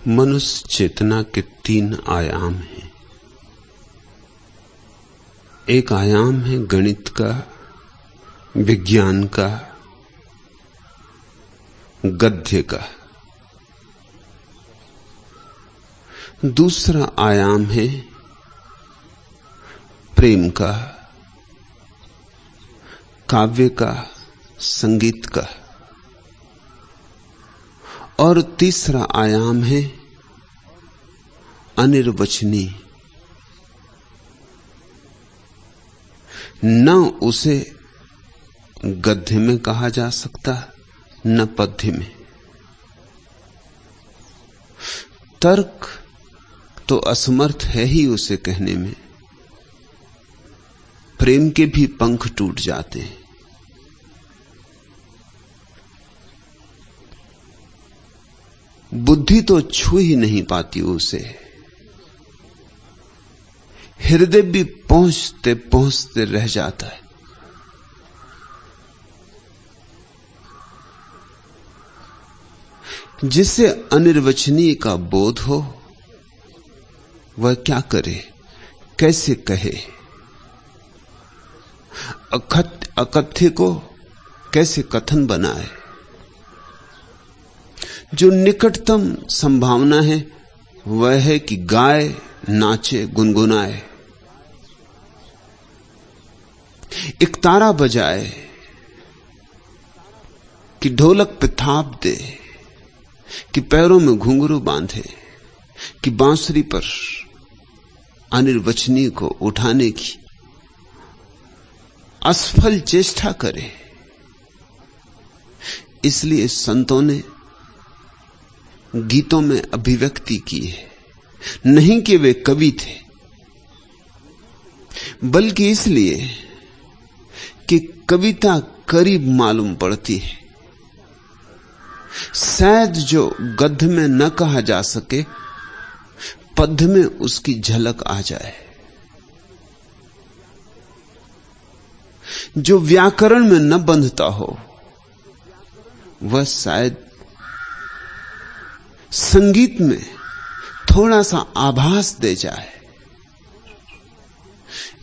मनुष्य चेतना के 3 आयाम हैं। एक आयाम है गणित का, विज्ञान का, गद्य का। दूसरा आयाम है प्रेम का, काव्य का, संगीत का। और तीसरा आयाम है अनिर्वचनीय। न उसे गद्य में कहा जा सकता, न पद्य में। तर्क तो असमर्थ है ही उसे कहने में। प्रेम के भी पंख टूट जाते हैं। बुद्धि तो छू ही नहीं पाती उसे। हृदय भी पहुंचते पहुंचते रह जाता है। जिसे अनिर्वचनीय का बोध हो वह क्या करे, कैसे कहे, अकथ्य को कैसे कथन बनाए। जो निकटतम संभावना है वह है कि गाए, नाचे, गुनगुनाए, एक तारा बजाए, कि ढोलक पे थाप दे, कि पैरों में घुंघरू बांधे, कि बांसुरी पर अनिर्वचनीय को उठाने की असफल चेष्टा करे। इसलिए संतों ने गीतों में अभिव्यक्ति की है। नहीं कि वे कवि थे, बल्कि इसलिए कि कविता करीब मालूम पड़ती है। शायद जो गद्य में न कहा जा सके, पद्य में उसकी झलक आ जाए। जो व्याकरण में न बंधता हो वह शायद संगीत में थोड़ा सा आभास दे जाए।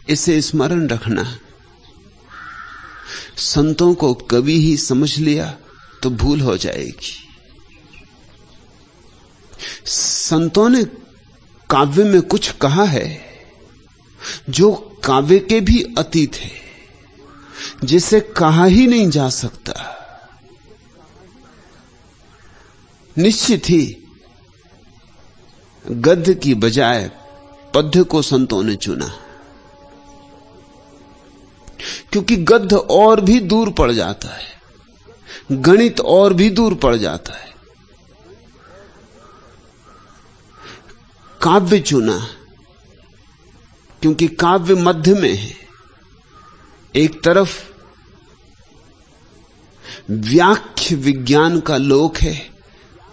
इसे स्मरण रखना। संतों को कवि ही समझ लिया तो भूल हो जाएगी। संतों ने काव्य में कुछ कहा है जो काव्य के भी अतीत है, जिसे कहा ही नहीं जा सकता। निश्चित ही गद्य की बजाय पद्य को संतों ने चुना, क्योंकि गद्य और भी दूर पड़ जाता है, गणित और भी दूर पड़ जाता है। काव्य चुना क्योंकि काव्य मध्य में है। एक तरफ व्याख्य विज्ञान का लोक है,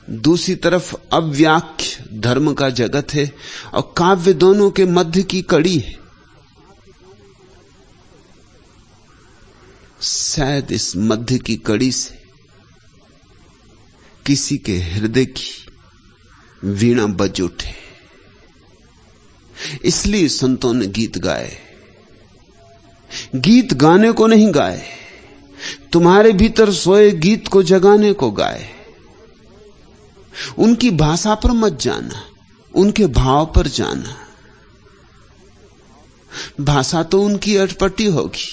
दूसरी तरफ अव्याख्य धर्म का जगत है, और काव्य दोनों के मध्य की कड़ी है। शायद इस मध्य की कड़ी से किसी के हृदय की वीणा बज उठे। इसलिए संतों ने गीत गाए। गीत गाने को नहीं गाए, तुम्हारे भीतर सोए गीत को जगाने को गाए। उनकी भाषा पर मत जाना, उनके भाव पर जाना। भाषा तो उनकी अटपटी होगी।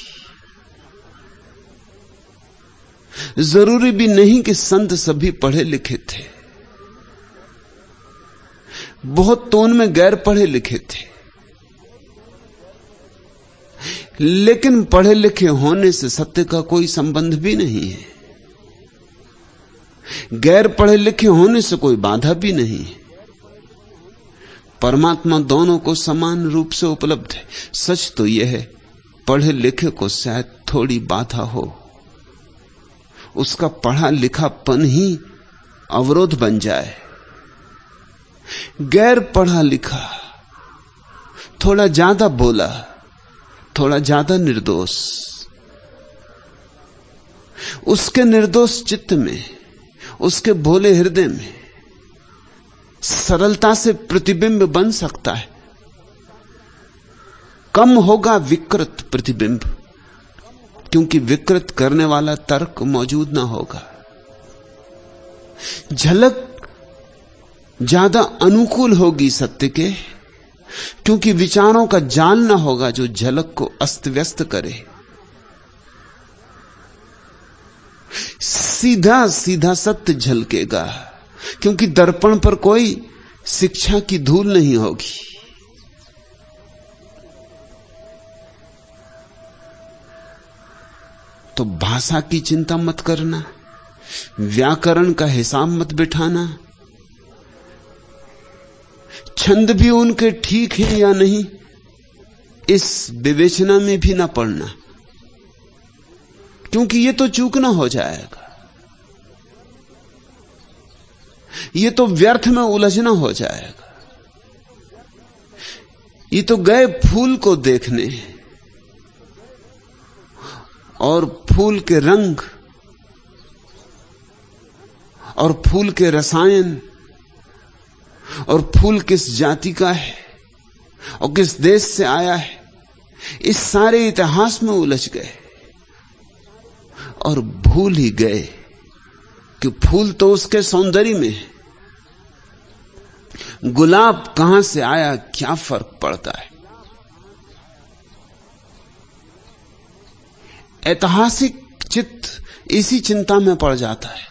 जरूरी भी नहीं कि संत सभी पढ़े लिखे थे। बहुत तो उनमें गैर पढ़े लिखे थे, लेकिन पढ़े लिखे होने से सत्य का कोई संबंध भी नहीं है। गैर पढ़े लिखे होने से कोई बाधा भी नहीं है। परमात्मा दोनों को समान रूप से उपलब्ध है। सच तो यह है, पढ़े लिखे को शायद थोड़ी बाधा हो, उसका पढ़ा लिखापन ही अवरोध बन जाए। गैर पढ़ा लिखा थोड़ा ज्यादा बोला, थोड़ा ज्यादा निर्दोष, उसके निर्दोष चित्त में, उसके भोले हृदय में सरलता से प्रतिबिंब बन सकता है। कम होगा विकृत प्रतिबिंब, क्योंकि विकृत करने वाला तर्क मौजूद ना होगा। झलक ज्यादा अनुकूल होगी सत्य के, क्योंकि विचारों का जाल ना होगा जो झलक को अस्त व्यस्त करे। सीधा सीधा सत्य झलकेगा, क्योंकि दर्पण पर कोई शिक्षा की धूल नहीं होगी। तो भाषा की चिंता मत करना, व्याकरण का हिसाब मत बिठाना, छंद भी उनके ठीक हैं या नहीं इस विवेचना में भी ना पड़ना, क्योंकि ये तो चूकना हो जाएगा, ये तो व्यर्थ में उलझना हो जाएगा। ये तो गए फूल को देखने और फूल के रंग और फूल के रसायन और फूल किस जाति का है और किस देश से आया है, इस सारे इतिहास में उलझ गए और भूल ही गए कि फूल तो उसके सौंदर्य में है। गुलाब कहां से आया क्या फर्क पड़ता है। ऐतिहासिक चित्त इसी चिंता में पड़ जाता है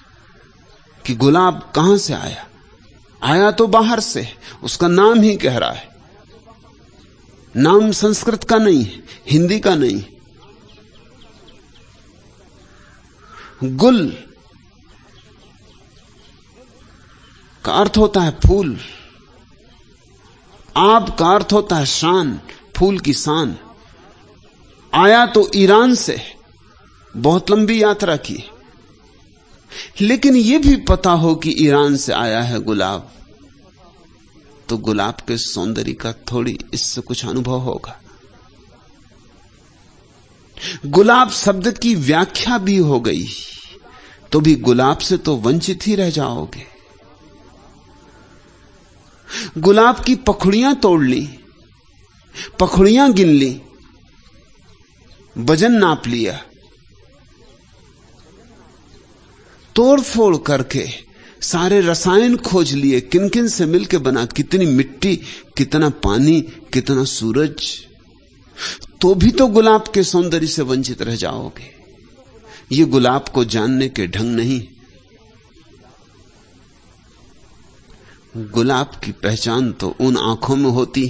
कि गुलाब कहां से आया। आया तो बाहर से, उसका नाम ही कह रहा है। नाम संस्कृत का नहीं है, हिंदी का नहीं। गुल का अर्थ होता है फूल, आब का अर्थ होता है शान, फूल की शान। आया तो ईरान से, बहुत लंबी यात्रा की, लेकिन यह भी पता हो कि ईरान से आया है गुलाब, तो गुलाब के सौंदर्य का थोड़ी इससे कुछ अनुभव होगा। गुलाब शब्द की व्याख्या भी हो गई तो भी गुलाब से तो वंचित ही रह जाओगे। गुलाब की पखुड़ियां तोड़ ली, पखुड़ियां गिन ली, वजन नाप लिया, तोड़ फोड़ करके सारे रसायन खोज लिए, किन किन से मिलके बना, कितनी मिट्टी, कितना पानी, कितना सूरज, तो भी तो गुलाब के सौंदर्य से वंचित रह जाओगे। ये गुलाब को जानने के ढंग नहीं। गुलाब की पहचान तो उन आंखों में होती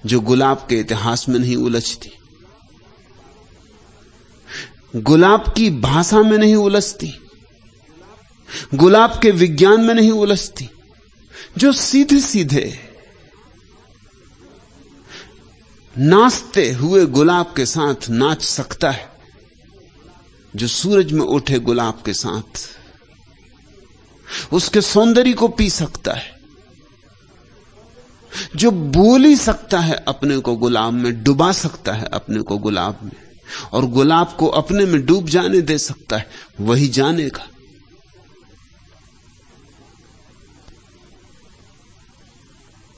जो गुलाब के इतिहास में नहीं उलझती, गुलाब की भाषा में नहीं उलझती, गुलाब के विज्ञान में नहीं उलझती, जो सीधे सीधे नाचते हुए गुलाब के साथ नाच सकता है, जो सूरज में उठे गुलाब के साथ उसके सौंदर्य को पी सकता है, जो बोल ही सकता है अपने को गुलाब में, डुबा सकता है अपने को गुलाब में, और गुलाब को अपने में डूब जाने दे सकता है, वही जानेगा।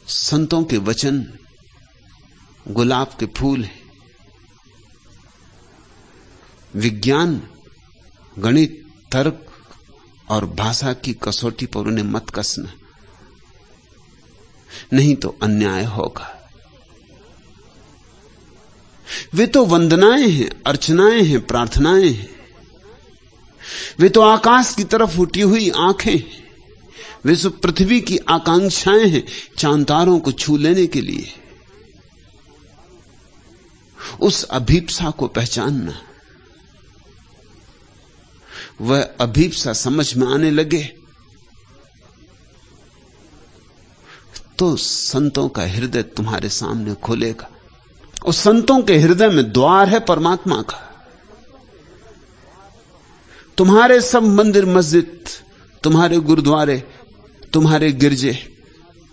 संतों के वचन गुलाब के फूल हैं। विज्ञान, गणित, तर्क और भाषा की कसौटी पर उन्हें मत कसना, नहीं तो अन्याय होगा। वे तो वंदनाएं हैं, अर्चनाएं हैं, प्रार्थनाएं हैं। वे तो आकाश की तरफ उठी हुई आंखें हैं। वे तो पृथ्वी की आकांक्षाएं हैं, चांद तारों को छू लेने के लिए। उस अभीप्सा को पहचानना, वह अभीप्सा समझ में आने लगे तो संतों का हृदय तुम्हारे सामने खोलेगा। उस संतों के हृदय में द्वार है परमात्मा का। तुम्हारे सब मंदिर मस्जिद, तुम्हारे गुरुद्वारे, तुम्हारे गिरजे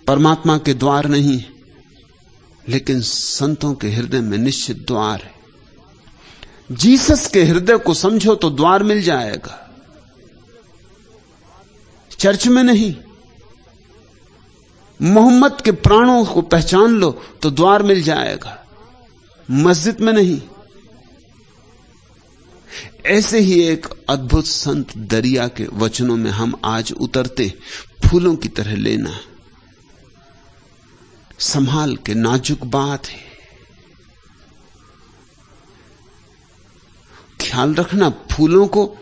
परमात्मा के द्वार नहीं, लेकिन संतों के हृदय में निश्चित द्वार है। जीसस के हृदय को समझो तो द्वार मिल जाएगा। चर्च में नहीं, मोहम्मद के प्राणों को पहचान लो तो द्वार मिल जाएगा, मस्जिद में नहीं। ऐसे ही एक अद्भुत संत दरिया के वचनों में हम आज उतरते, फूलों की तरह लेना, संभाल के, नाजुक बात है, ख्याल रखना। फूलों को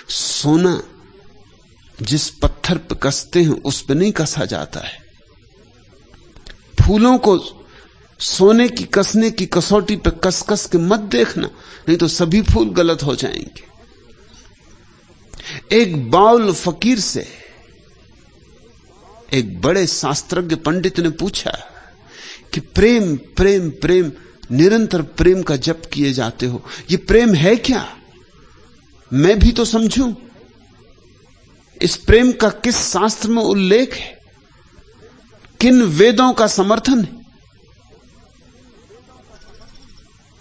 सोना जिस पत्थर पर कसते हैं उस पर नहीं कसा जाता है। फूलों को सोने की कसने की कसौटी पे कस कस के मत देखना, नहीं तो सभी फूल गलत हो जाएंगे। एक बाउल फकीर से एक बड़े शास्त्रज्ञ पंडित ने पूछा कि प्रेम प्रेम प्रेम, निरंतर प्रेम का जप किए जाते हो, ये प्रेम है क्या? मैं भी तो समझूं, इस प्रेम का किस शास्त्र में उल्लेख है, किन वेदों का समर्थन है?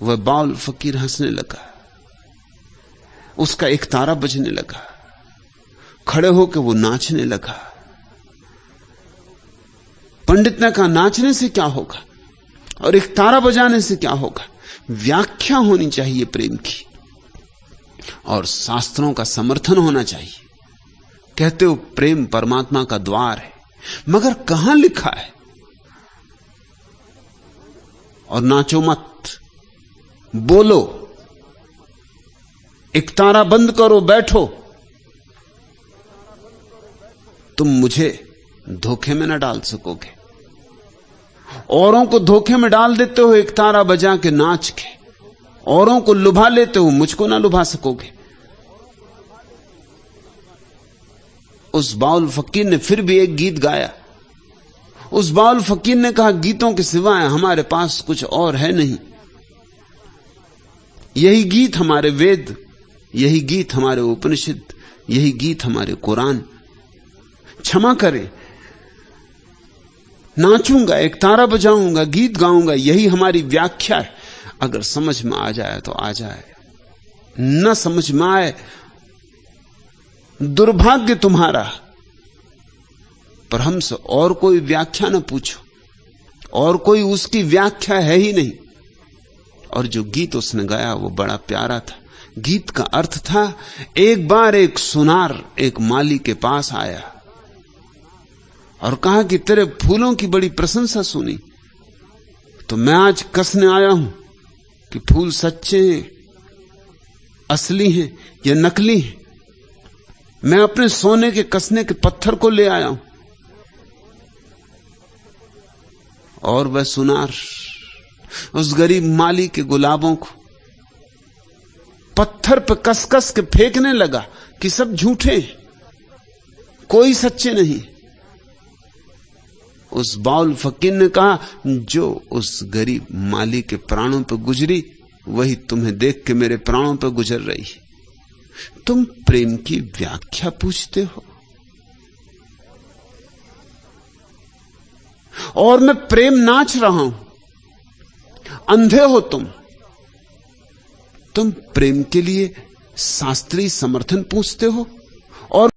वह बाउल फकीर हंसने लगा, उसका एक तारा बजने लगा, खड़े होकर वो नाचने लगा। पंडित ने कहा, नाचने से क्या होगा और एक तारा बजाने से क्या होगा? व्याख्या होनी चाहिए प्रेम की और शास्त्रों का समर्थन होना चाहिए। कहते हो प्रेम परमात्मा का द्वार है, मगर कहां लिखा है? और नाचो मत, बोलो, एक तारा बंद करो, बैठो। तुम मुझे धोखे में न डाल सकोगे। औरों को धोखे में डाल देते हो एक तारा बजा के, नाच के, औरों को लुभा लेते हो, मुझको ना लुभा सकोगे। उस बाउल फकीर ने फिर भी एक गीत गाया। उस बाउल फकीर ने कहा, गीतों के सिवाय हमारे पास कुछ और है नहीं। यही गीत हमारे वेद, यही गीत हमारे उपनिषद, यही गीत हमारे कुरान। क्षमा करें, नाचूंगा, एक तारा बजाऊंगा, गीत गाऊंगा, यही हमारी व्याख्या है। अगर समझ में आ जाए तो आ जाए, न समझ में आए दुर्भाग्य तुम्हारा। पर हमसे और कोई व्याख्या न पूछो, और कोई उसकी व्याख्या है ही नहीं। और जो गीत उसने गाया वो बड़ा प्यारा था। गीत का अर्थ था, एक बार एक सुनार एक माली के पास आया और कहा कि तेरे फूलों की बड़ी प्रशंसा सुनी, तो मैं आज कसने आया हूं कि फूल सच्चे हैं, असली हैं या नकली हैं। मैं अपने सोने के कसने के पत्थर को ले आया हूं। और वह सुनार उस गरीब माली के गुलाबों को पत्थर पर कस कस के फेंकने लगा कि सब झूठे, कोई सच्चे नहीं। उस बाउल फकीर ने कहा, जो उस गरीब माली के प्राणों पर गुजरी वही तुम्हें देख के मेरे प्राणों पर गुजर रही। तुम प्रेम की व्याख्या पूछते हो और मैं प्रेम नाच रहा हूं। अंधे हो तुम प्रेम के लिए शास्त्रीय समर्थन पूछते हो और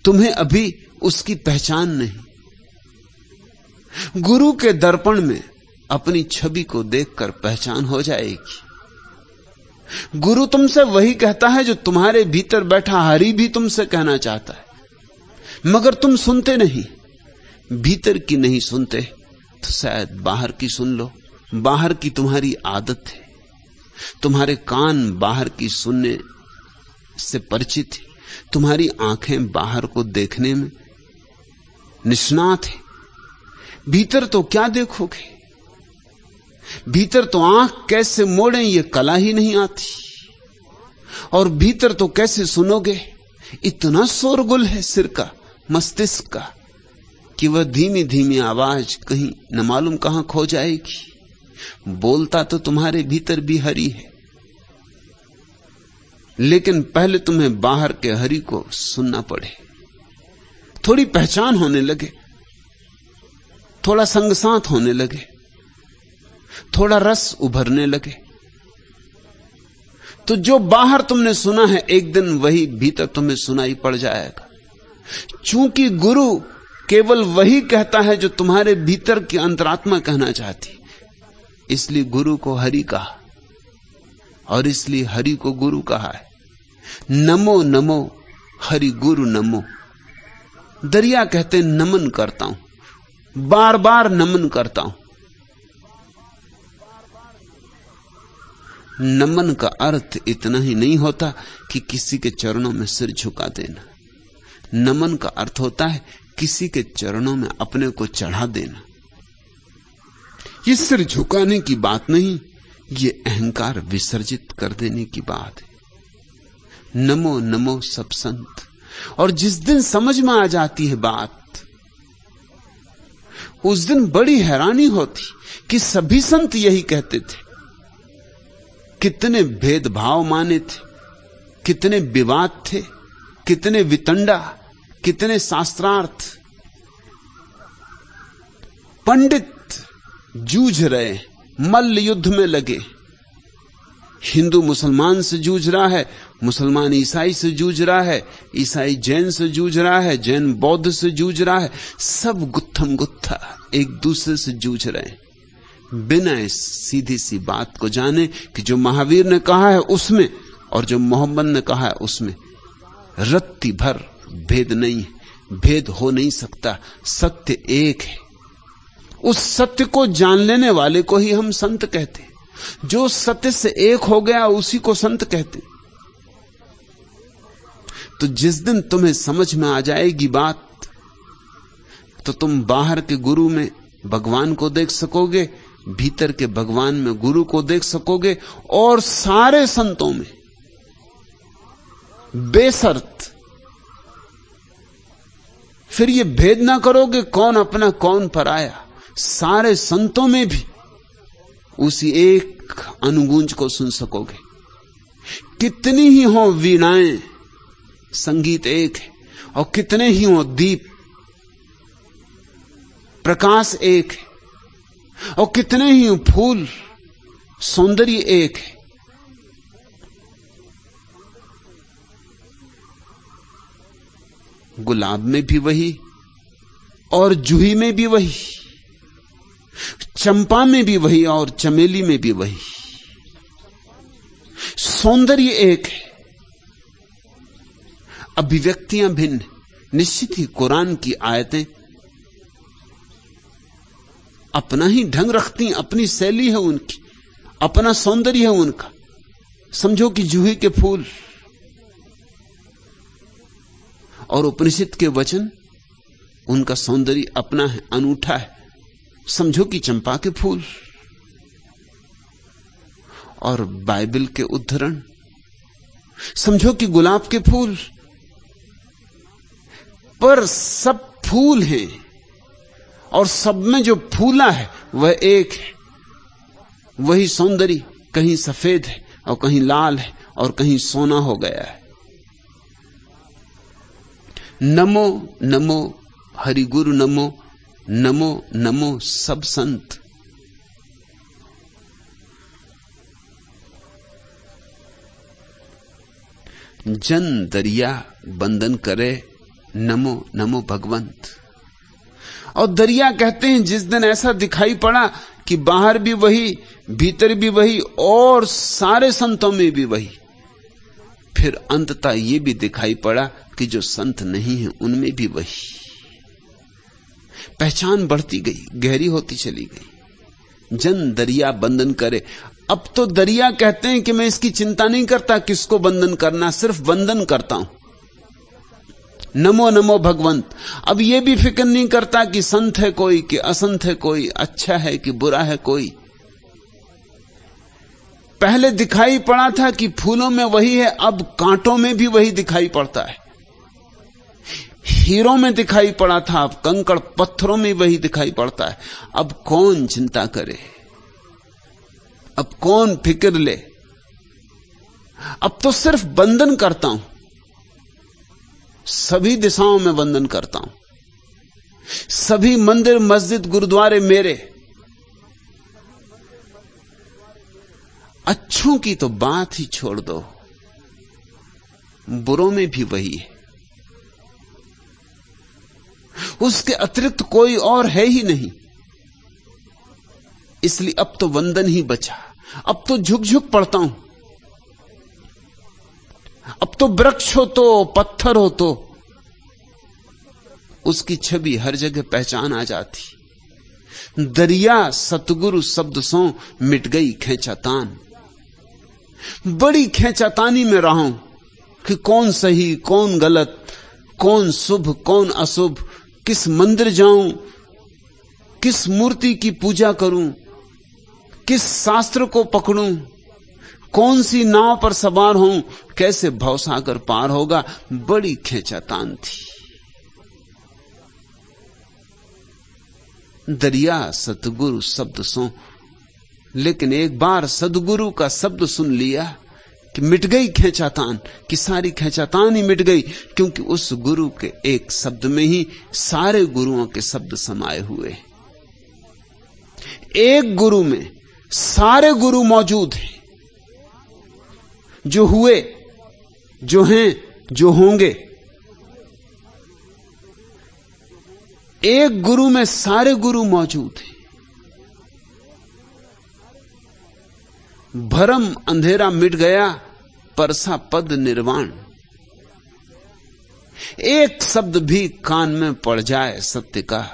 तुम्हें अभी उसकी पहचान नहीं। गुरु के दर्पण में अपनी छवि को देखकर पहचान हो जाएगी। गुरु तुमसे वही कहता है जो तुम्हारे भीतर बैठा हरि भी तुमसे कहना चाहता है, मगर तुम सुनते नहीं। भीतर की नहीं सुनते तो शायद बाहर की सुन लो। बाहर की तुम्हारी आदत है, तुम्हारे कान बाहर की सुनने से परिचित है, तुम्हारी आंखें बाहर को देखने में निष्णात है। भीतर तो क्या देखोगे? भीतर तो आंख कैसे मोड़ें ये कला ही नहीं आती, और भीतर तो कैसे सुनोगे? इतना शोरगुल है सिर का, मस्तिष्क का, कि वह धीमी धीमी आवाज कहीं न मालूम कहां खो जाएगी। बोलता तो तुम्हारे भीतर भी हरि है, लेकिन पहले तुम्हें बाहर के हरि को सुनना पड़े, थोड़ी पहचान होने लगे, थोड़ा संग साथ होने लगे, थोड़ा रस उभरने लगे, तो जो बाहर तुमने सुना है एक दिन वही भीतर तुम्हें सुनाई पड़ जाएगा। चूंकि गुरु केवल वही कहता है जो तुम्हारे भीतर की अंतरात्मा कहना चाहती, इसलिए गुरु को हरि कहा, और इसलिए हरि को गुरु कहा है। नमो नमो हरि गुरु नमो। दरिया कहते नमन करता हूं, बार बार नमन करता हूं। नमन का अर्थ इतना ही नहीं होता कि किसी के चरणों में सिर झुका देना। नमन का अर्थ होता है किसी के चरणों में अपने को चढ़ा देना। ये सिर झुकाने की बात नहीं, ये अहंकार विसर्जित कर देने की बात है। नमो नमो सब संत। और जिस दिन समझ में आ जाती है बात, उस दिन बड़ी हैरानी होती कि सभी संत यही कहते थे। कितने भेदभाव माने थे, कितने विवाद थे, कितने वितंडा, कितने शास्त्रार्थ। पंडित जूझ रहे, मल्ल युद्ध में लगे। हिंदू मुसलमान से जूझ रहा है, मुसलमान ईसाई से जूझ रहा है, ईसाई जैन से जूझ रहा है, जैन बौद्ध से जूझ रहा है। सब गुत्थम गुत्था एक दूसरे से जूझ रहे हैं, बिना इस सीधी सी बात को जाने कि जो महावीर ने कहा है उसमें और जो मोहम्मद ने कहा है उसमें रत्ती भर भेद नहीं है, भेद हो नहीं सकता। सत्य एक है। उस सत्य को जान लेने वाले को ही हम संत कहते हैं। जो सत्य से एक हो गया उसी को संत कहते। तो जिस दिन तुम्हें समझ में आ जाएगी बात, तो तुम बाहर के गुरु में भगवान को देख सकोगे, भीतर के भगवान में गुरु को देख सकोगे, और सारे संतों में बेशर्त। फिर ये भेद ना करोगे कौन अपना कौन पराया। सारे संतों में भी उसी एक अनुगूंज को सुन सकोगे। कितनी ही हो वीणाएं, संगीत एक है, और कितने ही हो दीप, प्रकाश एक है, और कितने ही फूल, सौंदर्य एक है। गुलाब में भी वही, और जूही में भी वही, चंपा में भी वही, और चमेली में भी वही। सौंदर्य एक है, अभिव्यक्तियां भिन्न। निश्चित ही कुरान की आयतें अपना ही ढंग रखती, अपनी शैली है उनकी, अपना सौंदर्य है उनका। समझो कि जूही के फूल, और उपनिषद के वचन, उनका सौंदर्य अपना है, अनूठा है। समझो कि चंपा के फूल, और बाइबल के उद्धरण, समझो कि गुलाब के फूल। पर सब फूल हैं, और सब में जो फूला है वह एक है। वही सौंदर्य कहीं सफेद है, और कहीं लाल है, और कहीं सोना हो गया है। नमो नमो हरि गुरु नमो, नमो नमो सब संत। जन दरिया बंधन करे, नमो नमो भगवंत। और दरिया कहते हैं जिस दिन ऐसा दिखाई पड़ा कि बाहर भी वही, भीतर भी वही, और सारे संतों में भी वही, फिर अंततः ये भी दिखाई पड़ा कि जो संत नहीं है उनमें भी वही। पहचान बढ़ती गई, गहरी होती चली गई। जन दरिया बंधन करे। अब तो दरिया कहते हैं कि मैं इसकी चिंता नहीं करता किसको बंधन करना, सिर्फ वंदन करता हूं, नमो नमो भगवंत। अब यह भी फिक्र नहीं करता कि संत है कोई कि असंत है कोई, अच्छा है कि बुरा है कोई। पहले दिखाई पड़ा था कि फूलों में वही है, अब कांटों में भी वही दिखाई पड़ता है। हीरों में दिखाई पड़ा था, अब कंकड़ पत्थरों में वही दिखाई पड़ता है। अब कौन चिंता करे, अब कौन फिक्र ले। अब तो सिर्फ बंधन करता हूं, सभी दिशाओं में बंधन करता हूं। सभी मंदिर मस्जिद गुरुद्वारे मेरे। अच्छों की तो बात ही छोड़ दो, बुरों में भी वही है। उसके अतिरिक्त कोई और है ही नहीं। इसलिए अब तो वंदन ही बचा। अब तो झुक झुक पड़ता हूं। अब तो वृक्ष हो तो पत्थर हो तो उसकी छवि हर जगह पहचान आ जाती। दरिया सतगुरु शब्द सो मिट गई खेचातान। बड़ी खेचातानी में रहा हूं कि कौन सही कौन गलत, कौन शुभ कौन अशुभ, किस मंदिर जाऊं, किस मूर्ति की पूजा करूं, किस शास्त्र को पकड़ूं, कौन सी नाव पर सवार हूं, कैसे भवसागर पार होगा। बड़ी खेचातान थी। दरिया सतगुरु शब्द सो, लेकिन एक बार सदगुरु का शब्द सुन लिया कि मिट गई खेचातान, कि सारी खेचातान ही मिट गई, क्योंकि उस गुरु के एक शब्द में ही सारे गुरुओं के शब्द समाये हुए। एक गुरु में सारे गुरु मौजूद हैं, जो हुए, जो हैं, जो होंगे। एक गुरु में सारे गुरु मौजूद हैं। भरम अंधेरा मिट गया, परसा पद निर्वाण। एक शब्द भी कान में पड़ जाए सत्य का,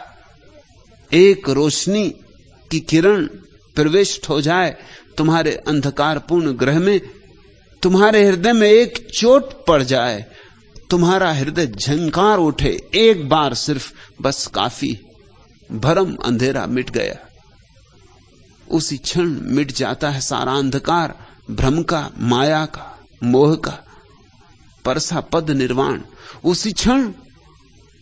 एक रोशनी की किरण प्रविष्ट हो जाए तुम्हारे अंधकारपूर्ण ग्रह में, तुम्हारे हृदय में एक चोट पड़ जाए, तुम्हारा हृदय झंकार उठे एक बार सिर्फ, बस काफी। भरम अंधेरा मिट गया। उसी क्षण मिट जाता है सारा अंधकार, भ्रम का, माया का, मोह का। परसा पद निर्वाण। उसी क्षण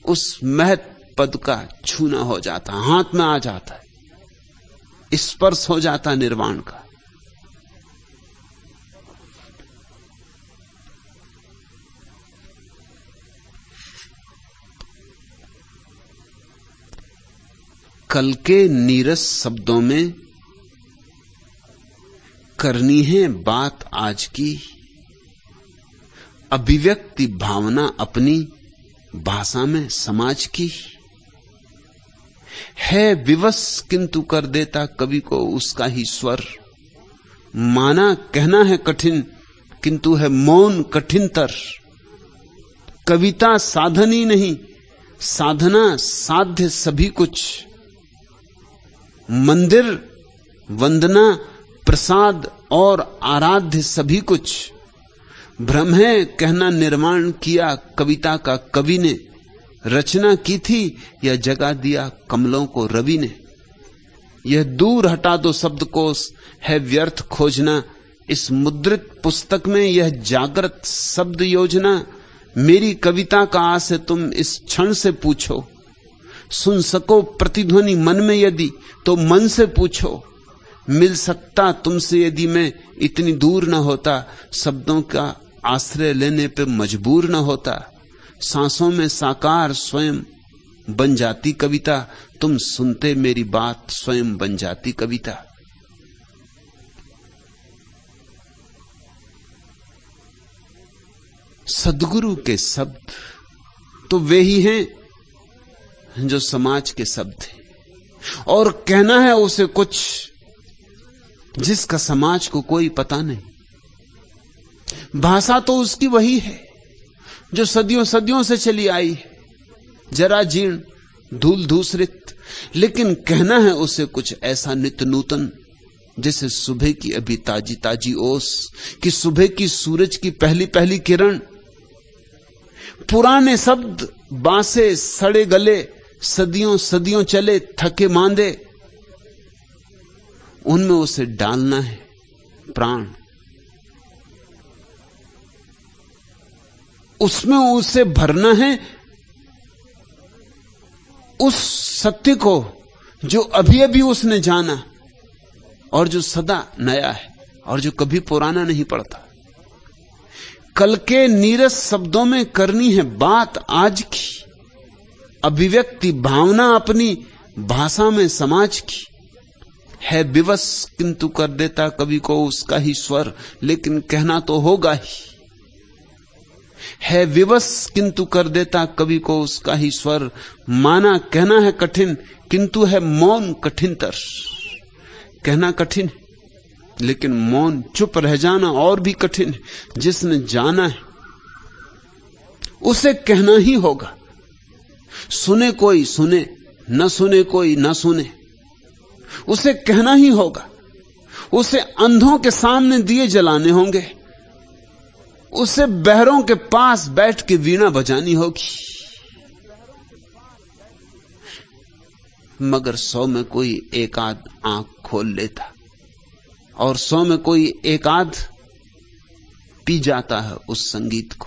उस महत पद का छूना हो जाता, हाथ में आ जाता है, स्पर्श हो जाता निर्वाण का। कल के नीरस शब्दों में करनी है बात आज की, अभिव्यक्ति भावना अपनी भाषा में समाज की। है विवश किंतु कर देता कवि को उसका ही स्वर। माना कहना है कठिन किंतु है मौन कठिनतर। कविता साधन ही नहीं, साधना साध्य सभी कुछ। मंदिर, वंदना, प्रसाद और आराध्य सभी कुछ। भ्रम है कहना निर्माण किया कविता का कवि ने। रचना की थी या जगा दिया कमलों को रवि ने। यह दूर हटा दो शब्दकोश, है व्यर्थ खोजना इस मुद्रित पुस्तक में यह जागृत शब्द योजना। मेरी कविता का आस है तुम इस क्षण से पूछो। सुन सको प्रतिध्वनि मन में यदि तो मन से पूछो। मिल सकता तुमसे यदि मैं इतनी दूर न होता, शब्दों का आश्रय लेने पे मजबूर न होता। सांसों में साकार स्वयं बन जाती कविता, तुम सुनते मेरी बात स्वयं बन जाती कविता। सद्गुरु के शब्द तो वे ही हैं जो समाज के शब्द हैं, और कहना है उसे कुछ जिसका समाज को कोई पता नहीं। भाषा तो उसकी वही है जो सदियों सदियों से चली आई है, जरा जीर्ण, धूल धूसरित, लेकिन कहना है उसे कुछ ऐसा नित्य नूतन, जैसे सुबह की अभी ताजी ताजी ओस, कि सुबह की सूरज की पहली पहली किरण। पुराने शब्द बासे सड़े गले, सदियों सदियों चले थके मांदे, उनमें उसे डालना है प्राण, उसमें उसे भरना है उस सत्य को जो अभी अभी उसने जाना और जो सदा नया है और जो कभी पुराना नहीं पड़ता। कल के नीरस शब्दों में करनी है बात आज की, अभिव्यक्ति भावना अपनी भाषा में समाज की। है विवश किंतु कर देता कवि को उसका ही स्वर, लेकिन कहना तो होगा ही। है विवश किंतु कर देता कवि को उसका ही स्वर, माना कहना है कठिन किंतु है मौन कठिनतर। कहना कठिन है लेकिन मौन चुप रह जाना और भी कठिन है। जिसने जाना है उसे कहना ही होगा, सुने कोई सुने, न सुने कोई न सुने, उसे कहना ही होगा। उसे अंधों के सामने दिए जलाने होंगे, उसे बहरों के पास बैठ के वीणा बजानी होगी। मगर 100 में कोई एक आध आंख खोल लेता और 100 में कोई एक आध पी जाता है उस संगीत को,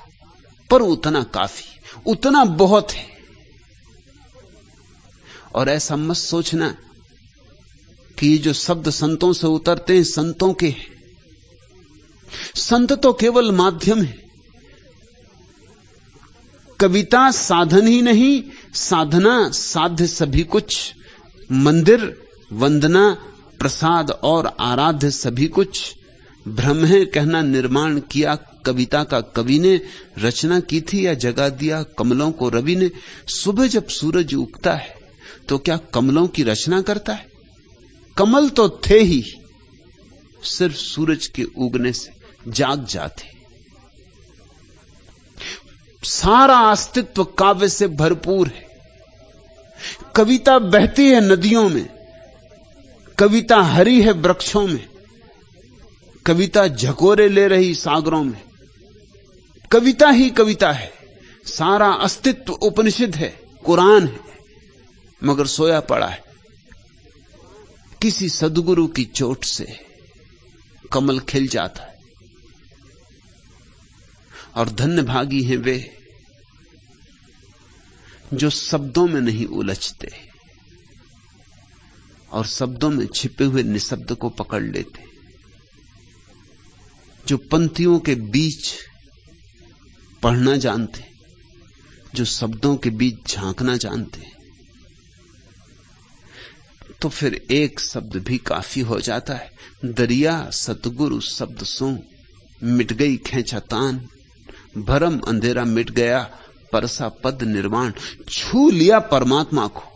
पर उतना काफी, उतना बहुत है। और ऐसा मत सोचना कि ये जो शब्द संतों से उतरते हैं संतों के, संत तो केवल माध्यम है। कविता साधन ही नहीं, साधना साध्य सभी कुछ। मंदिर, वंदना, प्रसाद और आराध्य सभी कुछ। भ्रम है कहना निर्माण किया कविता का कवि ने, रचना की थी या जगा दिया कमलों को रवि ने। सुबह जब सूरज उगता है तो क्या कमलों की रचना करता है? कमल तो थे ही, सिर्फ सूरज के उगने से जाग जाते। सारा अस्तित्व काव्य से भरपूर है। कविता बहती है नदियों में, कविता हरी है वृक्षों में, कविता झकोरे ले रही सागरों में। कविता ही कविता है। सारा अस्तित्व उपनिषद है, कुरान है, मगर सोया पड़ा है। किसी सद्गुरु की चोट से कमल खिल जाता है। और धन्य भागी हैं वे जो शब्दों में नहीं उलझते और शब्दों में छिपे हुए निशब्द को पकड़ लेते, जो पंक्तियों के बीच पढ़ना जानते, जो शब्दों के बीच झांकना जानते। तो फिर एक शब्द भी काफी हो जाता है। दरिया सतगुरु शब्द सो, मिट गई खेंचातान, भरम अंधेरा मिट गया, परसा पद निर्वाण। छू लिया परमात्मा को।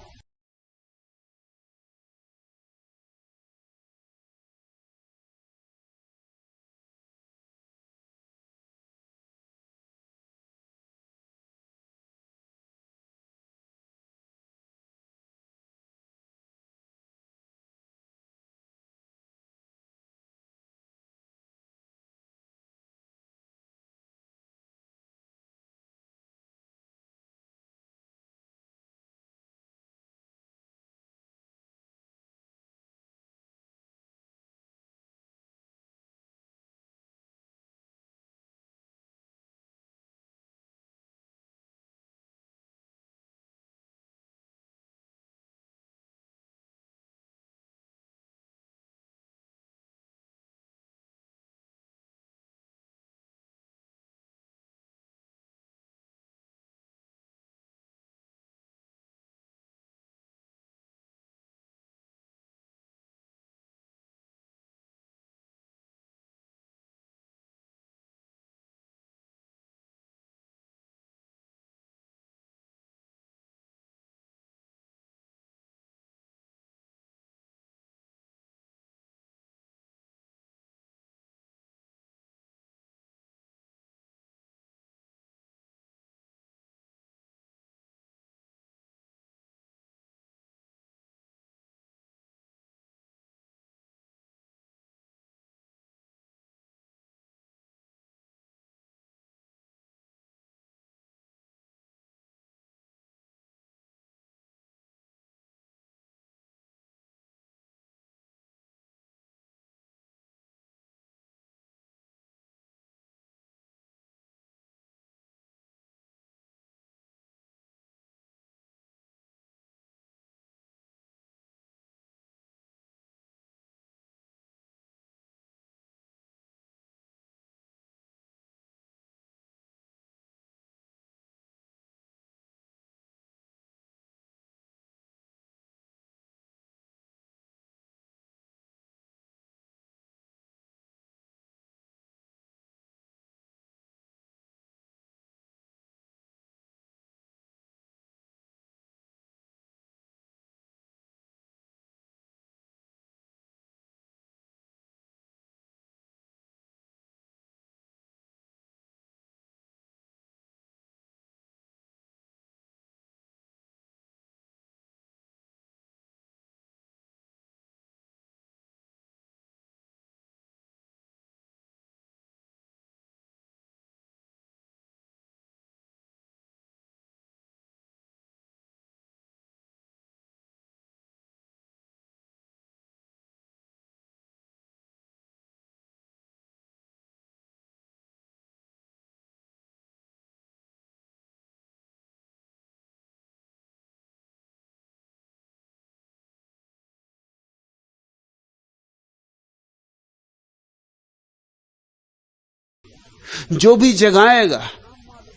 जो भी जगाएगा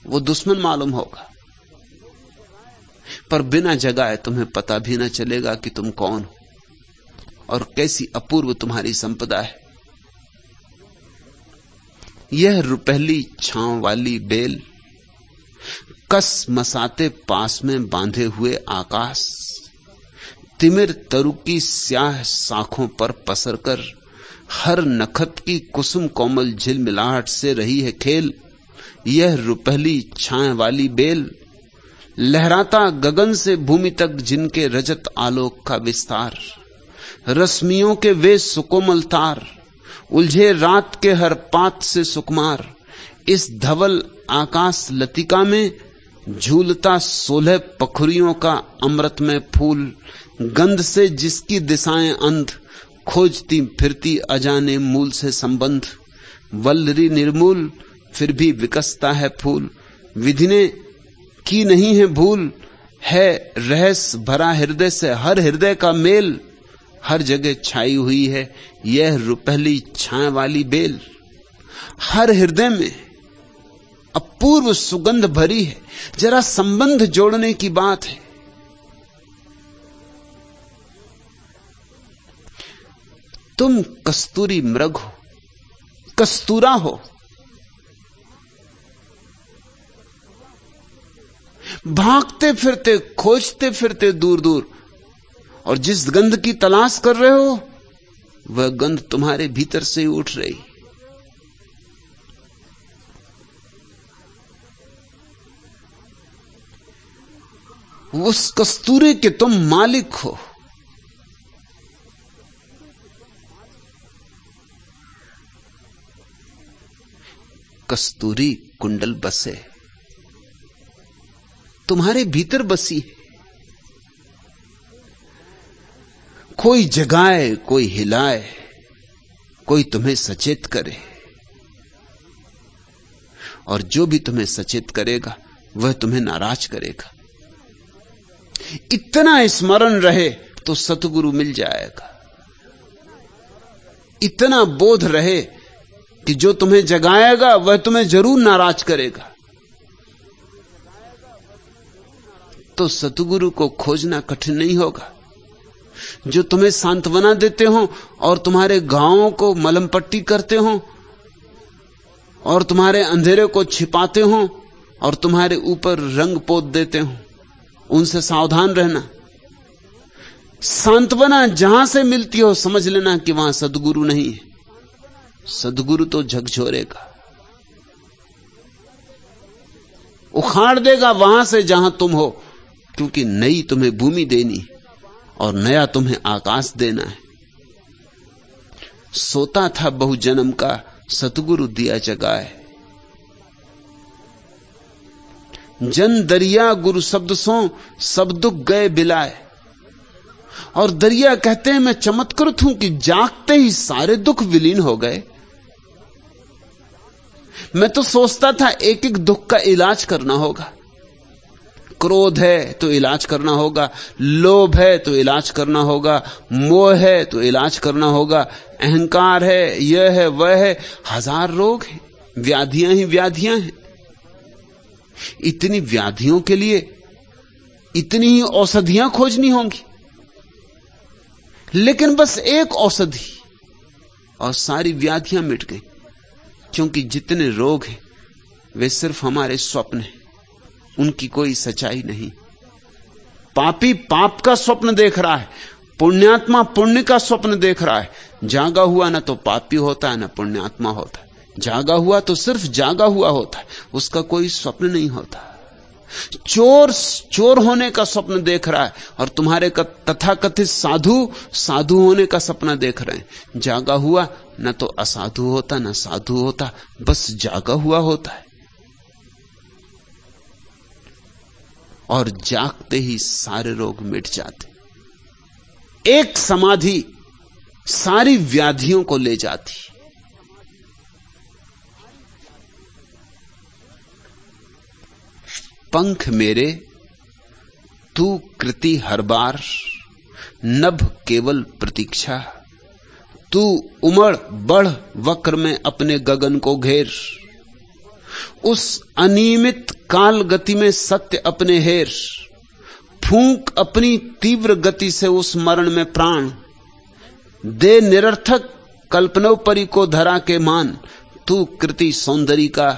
वो दुश्मन मालूम होगा, पर बिना जगाए तुम्हें पता भी न चलेगा कि तुम कौन हो और कैसी अपूर्व तुम्हारी संपदा है। यह रुपहली छांव वाली बेल, कस मसाते पास में बांधे हुए आकाश, तिमिर तरु की स्याह शाखों पर पसर कर हर नखत की कुसुम कोमल झिलमिलाहट से रही है खेल। यह रुपहली छांव वाली बेल, लहराता गगन से भूमि तक जिनके रजत आलोक का विस्तार, रश्मियों के वे सुकोमल तार, उलझे रात के हर पात से सुकुमार, इस धवल आकाश लतिका में झूलता 16 पखुरियों का अमृत में फूल, गंध से जिसकी दिशाएं अंध, खोजती फिरती अजाने मूल से संबंध, वल्लरी निर्मूल फिर भी विकसता है फूल, विधि ने की नहीं है भूल, है रहस्य भरा हृदय से हर हृदय का मेल, हर जगह छाई हुई है यह रुपहली छांव वाली बेल। हर हृदय में अपूर्व सुगंध भरी है, जरा संबंध जोड़ने की बात है। तुम कस्तूरी मृग हो, कस्तूरा हो, भागते फिरते खोजते फिरते दूर दूर, और जिस गंध की तलाश कर रहे हो वह गंध तुम्हारे भीतर से ही उठ रही। उस कस्तूरे के तुम मालिक हो। कस्तूरी कुंडल बसे, तुम्हारे भीतर बसी है। कोई जगाए, कोई हिलाए, कोई तुम्हें सचेत करे, और जो भी तुम्हें सचेत करेगा वह तुम्हें नाराज करेगा। इतना स्मरण रहे तो सतगुरु मिल जाएगा। इतना बोध रहे कि जो तुम्हें जगाएगा वह तुम्हें जरूर नाराज करेगा, तो सतगुरु को खोजना कठिन नहीं होगा। जो तुम्हें सांत्वना देते हो और तुम्हारे घावों को मलहम पट्टी करते हो और तुम्हारे अंधेरे को छिपाते हो और तुम्हारे ऊपर रंग पोत देते हो, उनसे सावधान रहना। सांत्वना जहां से मिलती हो समझ लेना कि वहां सद्गुरु नहीं है। सद्गुरु तो झकझोरेगा, उखाड़ देगा वहां से जहां तुम हो, क्योंकि नई तुम्हें भूमि देनी और नया तुम्हें आकाश देना है। सोता था बहु जन्म का सतगुरु दिया जगाए, जन दरिया गुरु शब्द सो सब दुख गए बिलाए। और दरिया कहते हैं मैं चमत्कृत हूं कि जागते ही सारे दुख विलीन हो गए। मैं तो सोचता था एक एक दुख का इलाज करना होगा। क्रोध है तो इलाज करना होगा, लोभ है तो इलाज करना होगा, मोह है तो इलाज करना होगा, अहंकार है, यह है वह है, हजार रोग हैं, व्याधियां ही व्याधियां हैं। इतनी व्याधियों के लिए इतनी ही औषधियां खोजनी होंगी, लेकिन बस एक औषधि और सारी व्याधियां मिट गई। क्योंकि जितने रोग हैं वे सिर्फ हमारे स्वप्न हैं, उनकी कोई सच्चाई नहीं। पापी पाप का स्वप्न देख रहा है, पुण्यात्मा पुण्य का स्वप्न देख रहा है। जागा हुआ ना तो पापी होता है ना पुण्यात्मा होता है, जागा हुआ तो सिर्फ जागा हुआ होता है, उसका कोई स्वप्न नहीं होता। चोर चोर होने का स्वप्न देख रहा है और तुम्हारे तथाकथित साधु साधु होने का सपना देख रहे हैं। जागा हुआ न तो असाधु होता न साधु होता, बस जागा हुआ होता है। और जागते ही सारे रोग मिट जाते। एक समाधि सारी व्याधियों को ले जाती। पंख मेरे तू कृति हर बार, नभ केवल प्रतीक्षा। तू उमड़ बढ़ वक्र में अपने गगन को घेर। उस अनियमित काल गति में सत्य अपने हेर, फूंक अपनी तीव्र गति से उस मरण में प्राण, दे निरर्थक कल्पनोपरि को धरा के मान, तू कृति सौंदर्य का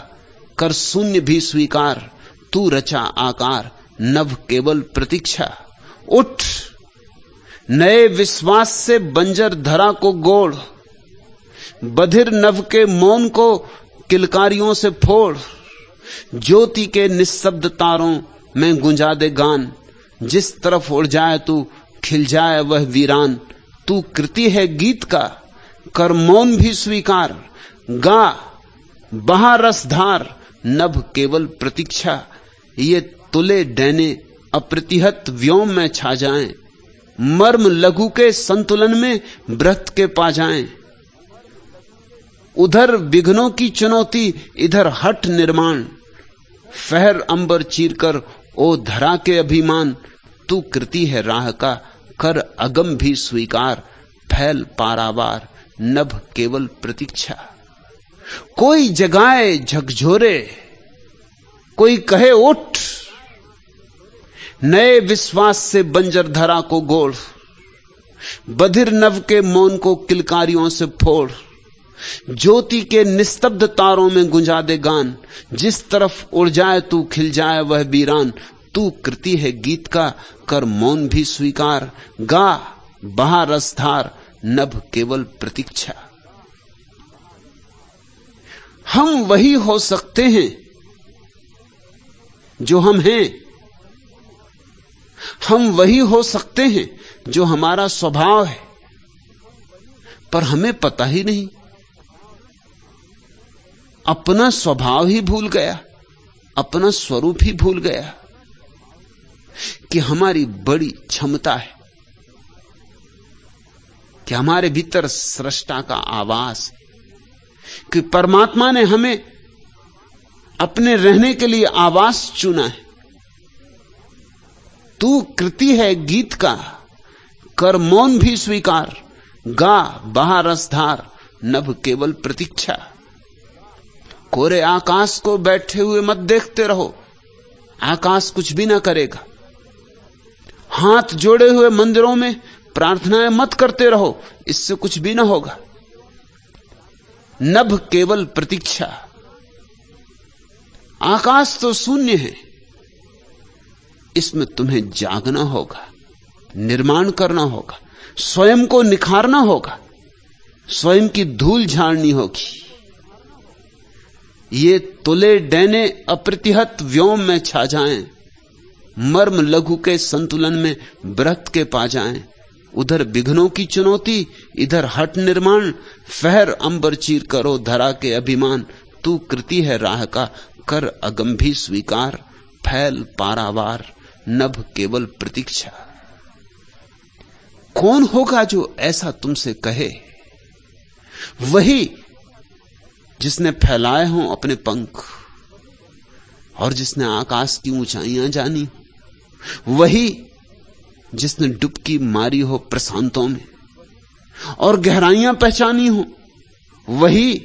कर शून्य भी स्वीकार, तू रचा आकार नभ केवल प्रतीक्षा। उठ नए विश्वास से बंजर धरा को गोड़, बधिर नभ के मौन को किलकारियों से फोड़, ज्योति के निःशब्द तारों में गुंजा दे गान, जिस तरफ उड़ जाए तू खिल जाए वह वीरान, तू कृति है गीत का कर मौन भी स्वीकार, गा बहा रसधार नभ केवल प्रतीक्षा। ये तुले डैने अप्रतिहत व्योम में छा जाएं, मर्म लघु के संतुलन में व्रत के पा जाएं, उधर विघ्नों की चुनौती इधर हठ निर्माण, फहर अंबर चीर कर ओ धरा के अभिमान, तू कृति है राह का कर अगम भी स्वीकार, फैल पारावार नभ केवल प्रतीक्षा। कोई जगाए झकझोरे, कोई कहे उठ, नए विश्वास से बंजर धरा को गोड़, बधिर नभ के मौन को किलकारियों से फोड़, ज्योति के निस्तब्ध तारों में गुंजा दे गान, जिस तरफ उड़ जाए तू खिल जाए वह वीरान, तू कृति है गीत का कर मौन भी स्वीकार, गा बहा रसधार नभ केवल प्रतीक्षा। हम वही हो सकते हैं जो हम हैं, हम वही हो सकते हैं जो हमारा स्वभाव है, पर हमें पता ही नहीं। अपना स्वभाव ही भूल गया, अपना स्वरूप ही भूल गया कि हमारी बड़ी क्षमता है, कि हमारे भीतर सृष्टा का आवास है, कि परमात्मा ने हमें अपने रहने के लिए आवास चुना है। तू कृति है गीत का कर मौन भी स्वीकार, गा बहा रसधार नभ केवल प्रतीक्षा। कोरे आकाश को बैठे हुए मत देखते रहो, आकाश कुछ भी ना करेगा। हाथ जोड़े हुए मंदिरों में प्रार्थनाएं मत करते रहो, इससे कुछ भी ना होगा। नभ केवल प्रतीक्षा। आकाश तो शून्य है, इसमें तुम्हें जागना होगा, निर्माण करना होगा, स्वयं को निखारना होगा, स्वयं की धूल झाड़नी होगी। ये तुले डैने अप्रतिहत व्योम में छा जाएं, मर्म लघु के संतुलन में व्रत के पा जाएं, उधर विघ्नों की चुनौती इधर हट निर्माण, फहर अंबर चीर करो धरा के अभिमान, तू कृति है राह का कर अगम भी स्वीकार, फैल पारावार नभ केवल प्रतीक्षा। कौन होगा जो ऐसा तुमसे कहे? वही जिसने फैलाए हों अपने पंख और जिसने आकाश की ऊंचाइयां जानी, वही जिसने डुबकी मारी हो प्रशांतों में और गहराइयां पहचानी हो, वही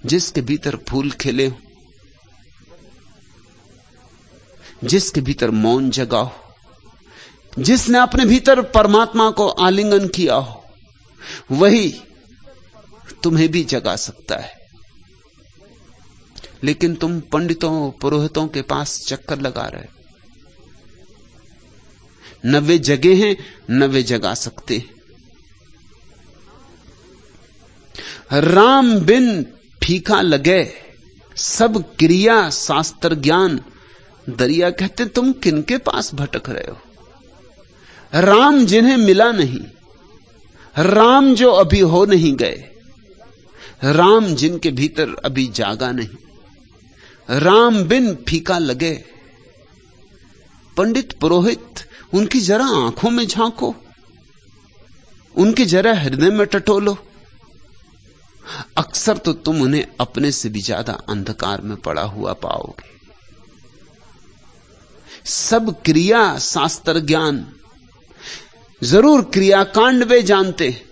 जिसके भीतर फूल खिले हो, जिसके भीतर मौन जगा हो, जिसने अपने भीतर परमात्मा को आलिंगन किया हो, वही तुम्हें भी जगा सकता है। लेकिन तुम पंडितों पुरोहितों के पास चक्कर लगा रहे, न वे जगे हैं न वे जगा सकते। राम बिन फीका लगे सब क्रिया शास्त्र ज्ञान, दरिया कहते तुम किनके पास भटक रहे हो? राम जिन्हें मिला नहीं, राम जो अभी हो नहीं गए, राम जिनके भीतर अभी जागा नहीं, राम बिन फीका लगे। पंडित पुरोहित, उनकी जरा आंखों में झांको, उनके जरा हृदय में टटोलो, अक्सर तो तुम उन्हें अपने से भी ज्यादा अंधकार में पड़ा हुआ पाओगे। सब क्रिया शास्त्र ज्ञान, जरूर क्रियाकांड वे जानते हैं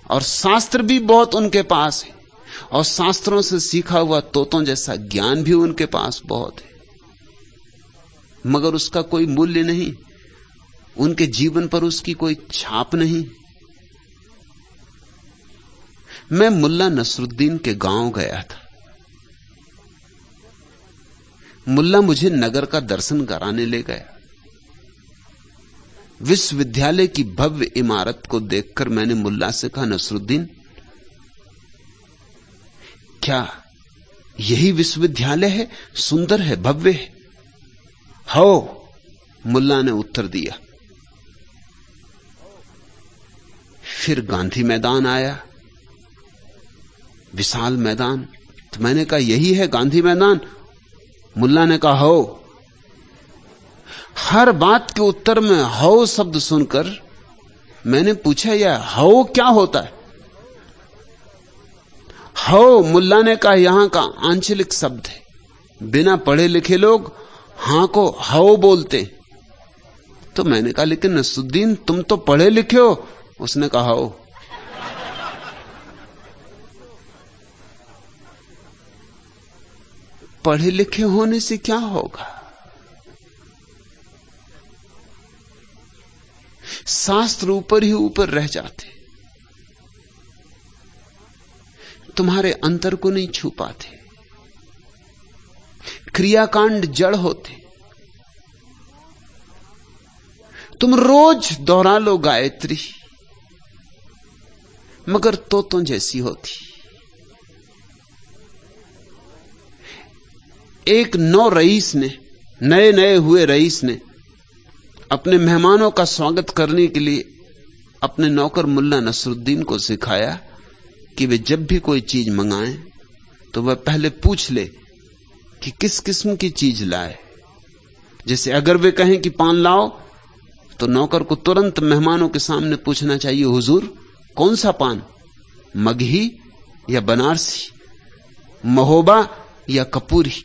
और शास्त्र भी बहुत उनके पास है, और शास्त्रों से सीखा हुआ तोतों जैसा ज्ञान भी उनके पास बहुत है, मगर उसका कोई मूल्य नहीं, उनके जीवन पर उसकी कोई छाप नहीं। मैं मुल्ला नसरुद्दीन के गांव गया था। मुल्ला मुझे नगर का दर्शन कराने ले गया। विश्वविद्यालय की भव्य इमारत को देखकर मैंने मुल्ला से कहा, नसरुद्दीन, क्या यही विश्वविद्यालय है? सुंदर है, भव्य है। हो, मुल्ला ने उत्तर दिया। फिर गांधी मैदान आया, विशाल मैदान। तो मैंने कहा, यही है गांधी मैदान? मुल्ला ने कहा, हो। हर बात के उत्तर में हो शब्द सुनकर मैंने पूछा, यह हो क्या होता है? हो, मुल्ला ने कहा, यहां का आंचलिक शब्द है। बिना पढ़े लिखे लोग हां को हो बोलते। तो मैंने कहा, लेकिन नसरुद्दीन, तुम तो पढ़े लिखे हो। उसने कहा, हो। पढ़े लिखे होने से क्या होगा? शास्त्र ऊपर ही ऊपर रह जाते, तुम्हारे अंतर को नहीं छू पाते। क्रियाकांड जड़ होते। तुम रोज दोहरा लो गायत्री, मगर तोतों जैसी होती। एक नए नए हुए रईस ने अपने मेहमानों का स्वागत करने के लिए अपने नौकर मुल्ला नसरुद्दीन को सिखाया कि वे जब भी कोई चीज मंगाएं तो वह पहले पूछ ले कि किस किस्म की चीज लाए। जैसे अगर वे कहें कि पान लाओ, तो नौकर को तुरंत मेहमानों के सामने पूछना चाहिए, हुजूर कौन सा पान, मगही या बनारसी, महोबा या कपूरी,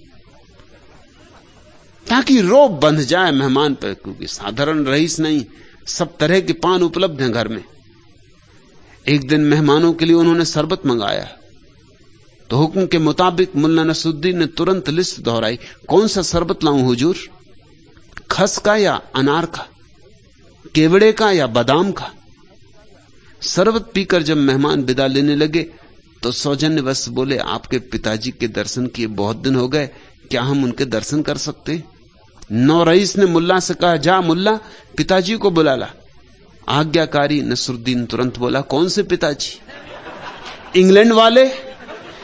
ताकि रोब बंध जाए मेहमान पर, क्योंकि साधारण रईस नहीं, सब तरह के पान उपलब्ध हैं घर में। एक दिन मेहमानों के लिए उन्होंने शरबत मंगाया, तो हुक्म के मुताबिक मुल्ला नसरुद्दीन ने तुरंत लिस्ट दोहराई, कौन सा शरबत लाऊं हुजूर, खस का या अनार का, केवड़े का या बादाम का। शरबत पीकर जब मेहमान विदा लेने लगे तो सौजन्यवश बोले, आपके पिताजी के दर्शन किए बहुत दिन हो गए, क्या हम उनके दर्शन कर सकते? नौ रईस ने मुल्ला से कहा, जा मुल्ला, पिताजी को बुला ला। आज्ञाकारी नसरुद्दीन तुरंत बोला, कौन से पिताजी, इंग्लैंड वाले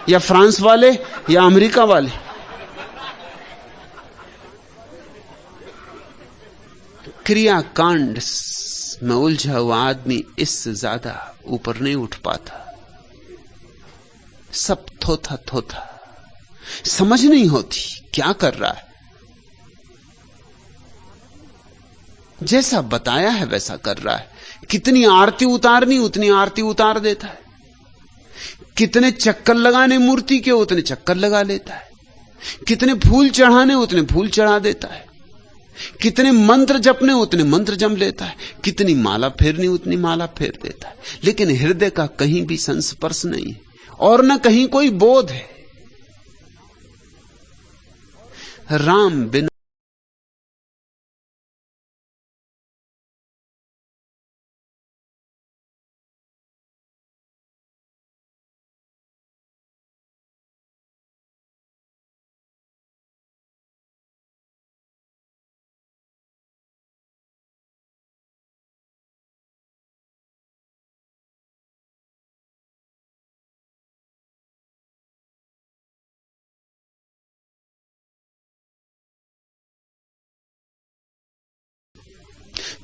या फ्रांस वाले या अमेरिका वाले? क्रियाकांड में उलझा हुआ आदमी इससे ज्यादा ऊपर नहीं उठ पाता। सब थोथा थोथा, समझ नहीं होती क्या कर रहा है। जैसा बताया है वैसा कर रहा है। कितनी आरती उतारनी उतनी आरती उतार देता है, कितने चक्कर लगाने मूर्ति के उतने चक्कर लगा लेता है, कितने फूल चढ़ाने उतने फूल चढ़ा देता है, कितने मंत्र जपने उतने मंत्र जम लेता है, कितनी माला फेरनी उतनी माला फेर देता है। लेकिन हृदय का कहीं भी संस्पर्श नहीं है और न कहीं कोई बोध है। राम बिना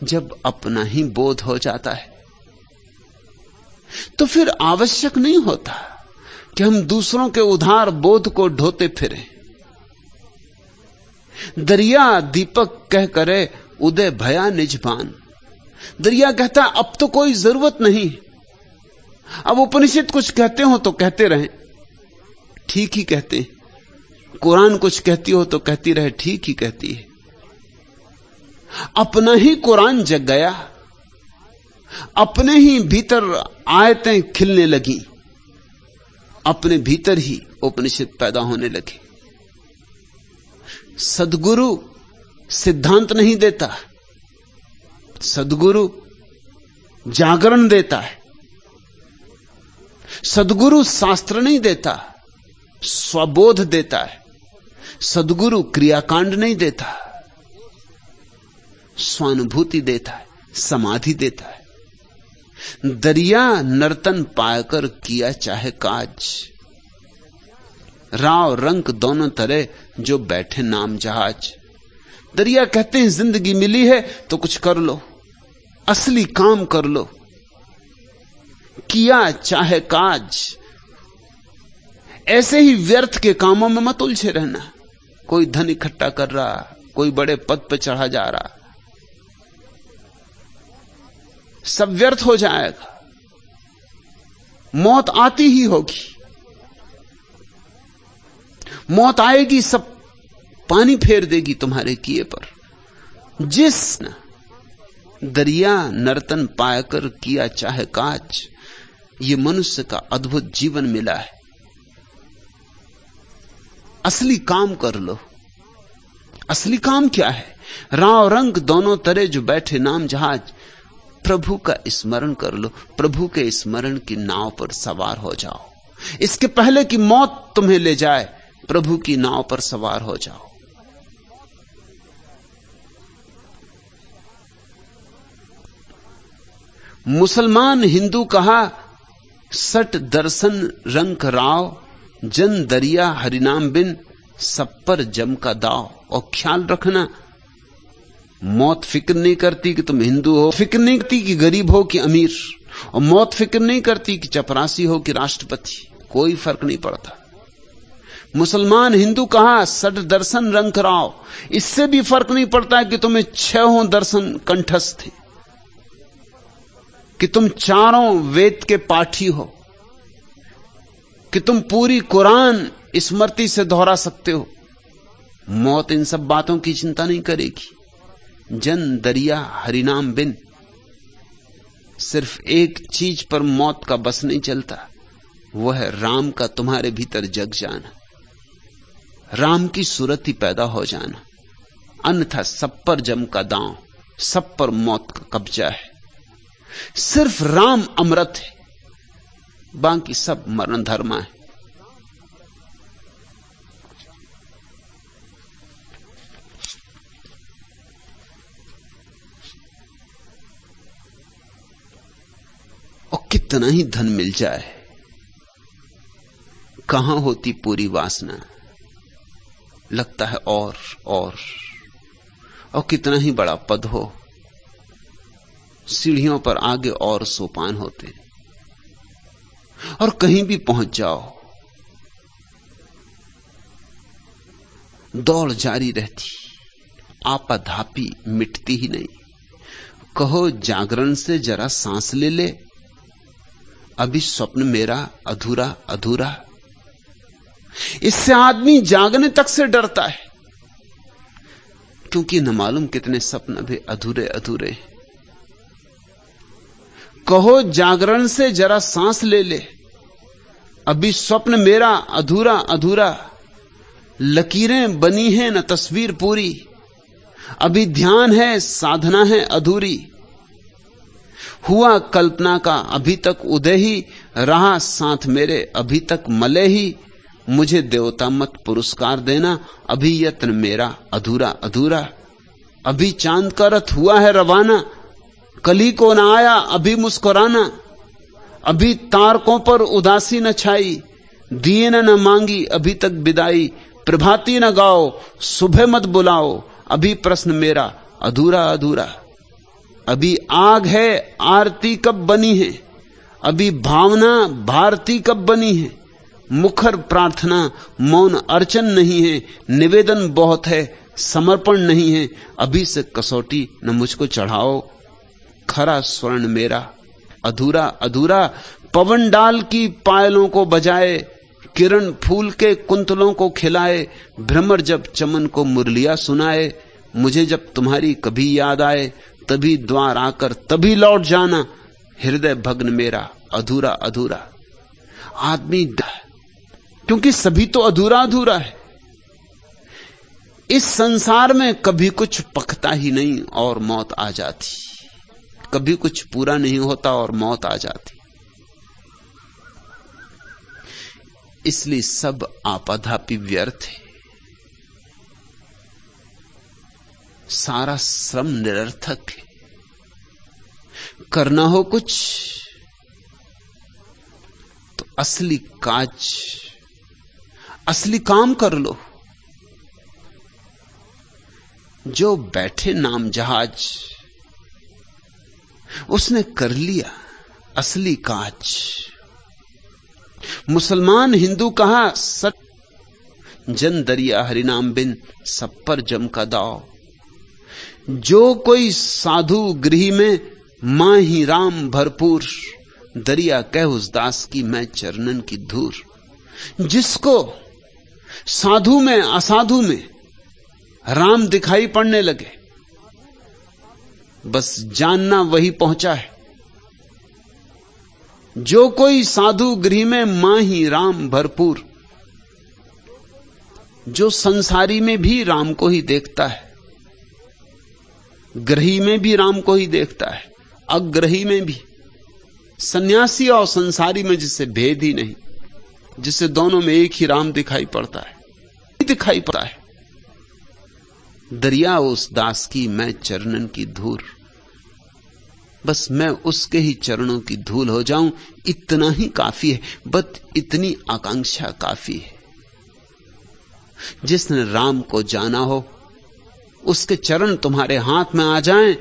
जब अपना ही बोध हो जाता है तो फिर आवश्यक नहीं होता कि हम दूसरों के उधार बोध को ढोते फिरें। दरिया दीपक कह करे उदय भया निजभान। दरिया कहता अब तो कोई जरूरत नहीं, अब उपनिषद कुछ कहते हो तो कहते रहें, ठीक ही कहते हैं। कुरान कुछ कहती हो तो कहती रहे, ठीक ही कहती है। अपना ही कुरान जग गया, अपने ही भीतर आयतें खिलने लगी। अपने भीतर ही उपनिषद पैदा होने लगे। सद्गुरु सिद्धांत नहीं देता, सद्गुरु जागरण देता है। सद्गुरु शास्त्र नहीं देता, स्वबोध देता है। सद्गुरु क्रियाकांड नहीं देता, स्वानुभूति देता है, समाधि देता है। दरिया नर्तन पाकर किया चाहे काज, राव रंग दोनों तरह जो बैठे नाम जहाज। दरिया कहते हैं जिंदगी मिली है तो कुछ कर लो, असली काम कर लो, किया चाहे काज। ऐसे ही व्यर्थ के कामों में मत उलझे रहना। कोई धन इकट्ठा कर रहा, कोई बड़े पद पर चढ़ा जा रहा, सब व्यर्थ हो जाएगा। मौत आती ही होगी, मौत आएगी, सब पानी फेर देगी तुम्हारे किए पर। जिस दरिया नर्तन पाकर किया चाहे काज, ये मनुष्य का अद्भुत जीवन मिला है। असली काम कर लो। असली काम क्या है? राव रंग दोनों तरह जो बैठे नाम जहाज। प्रभु का स्मरण कर लो, प्रभु के स्मरण की नाव पर सवार हो जाओ। इसके पहले कि मौत तुम्हें ले जाए, प्रभु की नाव पर सवार हो जाओ। मुसलमान हिंदू कहा सट दर्शन रंग राव, जन दरिया हरिनाम बिन सब पर जम का दाव। और ख्याल रखना, मौत फिक्र नहीं करती कि तुम हिंदू हो, फिक्र नहीं करती कि गरीब हो कि अमीर, और मौत फिक्र नहीं करती कि चपरासी हो कि राष्ट्रपति। कोई फर्क नहीं पड़ता। मुसलमान हिंदू कहा सट दर्शन रंग राव, इससे भी फर्क नहीं पड़ता है कि तुम्हें 6 दर्शन कंठस्थ थे, कि तुम 4 वेद के पाठी हो, कि तुम पूरी कुरान स्मृति से दोहरा सकते हो। मौत इन सब बातों की चिंता नहीं करेगी। जन दरिया हरिनाम बिन, सिर्फ एक चीज पर मौत का बस नहीं चलता, वह है राम का तुम्हारे भीतर जग जाना, राम की सूरत ही पैदा हो जाना। अन्यथा सब पर जम का दांव, सब पर मौत का कब्जा है। सिर्फ राम अमृत है, बाकी सब मरण धर्मा है। और कितना ही धन मिल जाए, कहां होती पूरी वासना, लगता है और कितना ही बड़ा पद हो, सीढ़ियों पर आगे और सोपान होते, और कहीं भी पहुंच जाओ दौड़ जारी रहती, आपाधापी मिटती ही नहीं। कहो जागरण से जरा सांस ले ले, अभी स्वप्न मेरा अधूरा अधूरा। इससे आदमी जागने तक से डरता है, क्योंकि न मालूम कितने सपन अभी अधूरे अधूरे हैं। कहो जागरण से जरा सांस ले ले, अभी स्वप्न मेरा अधूरा अधूरा। लकीरें बनी हैं न तस्वीर पूरी, अभी ध्यान है साधना है अधूरी। हुआ कल्पना का अभी तक उदय ही, रहा साथ मेरे अभी तक मले ही। मुझे देवता मत पुरस्कार देना, अभी यत्न मेरा अधूरा अधूरा। अभी चांद का रथ हुआ है रवाना, कली को न आया अभी मुस्कुराना। अभी तारकों पर उदासी न छाई, दिए न मांगी अभी तक विदाई। प्रभाती न गाओ सुबह मत बुलाओ, अभी प्रश्न मेरा अधूरा अधूरा। अभी आग है आरती कब बनी है, अभी भावना भारती कब बनी है। मुखर प्रार्थना मौन अर्चन नहीं है, निवेदन बहुत है समर्पण नहीं है। अभी से कसौटी न मुझको चढ़ाओ, खरा स्वर्ण मेरा अधूरा अधूरा। पवन डाल की पायलों को बजाए, किरण फूल के कुंतलों को खिलाए। भ्रमर जब चमन को मुरलिया सुनाए, मुझे जब तुम्हारी कभी याद आए, तभी द्वार आकर तभी लौट जाना। हृदय भग्न मेरा अधूरा अधूरा। आदमी क्योंकि सभी तो अधूरा अधूरा है। इस संसार में कभी कुछ पकता ही नहीं और मौत आ जाती, कभी कुछ पूरा नहीं होता और मौत आ जाती। इसलिए सब आपाधापी व्यर्थ है, सारा श्रम निरर्थक है। करना हो कुछ तो असली काज, असली काम कर लो। जो बैठे नाम जहाज, उसने कर लिया असली काज। मुसलमान हिंदू कहा सच, जन दरिया हरिनाम बिन सब पर जम का दाव। जो कोई साधु गृह में मां ही राम भरपूर, दरिया कह उस दास की मैं चरणन की धूर। जिसको साधु में असाधु में राम दिखाई पड़ने लगे, बस जानना वही पहुंचा है। जो कोई साधु गृह में मां ही राम भरपूर, जो संसारी में भी राम को ही देखता है, ग्रही में भी राम को ही देखता है, अग्रही में भी, सन्यासी और संसारी में जिससे भेद ही नहीं, जिससे दोनों में एक ही राम दिखाई पड़ता है, दिखाई पड़ता है। दरिया उस दास की मैं चरणन की धूल, बस मैं उसके ही चरणों की धूल हो जाऊं, इतना ही काफी है। बस इतनी आकांक्षा काफी है। जिसने राम को जाना हो, उसके चरण तुम्हारे हाथ में आ जाएं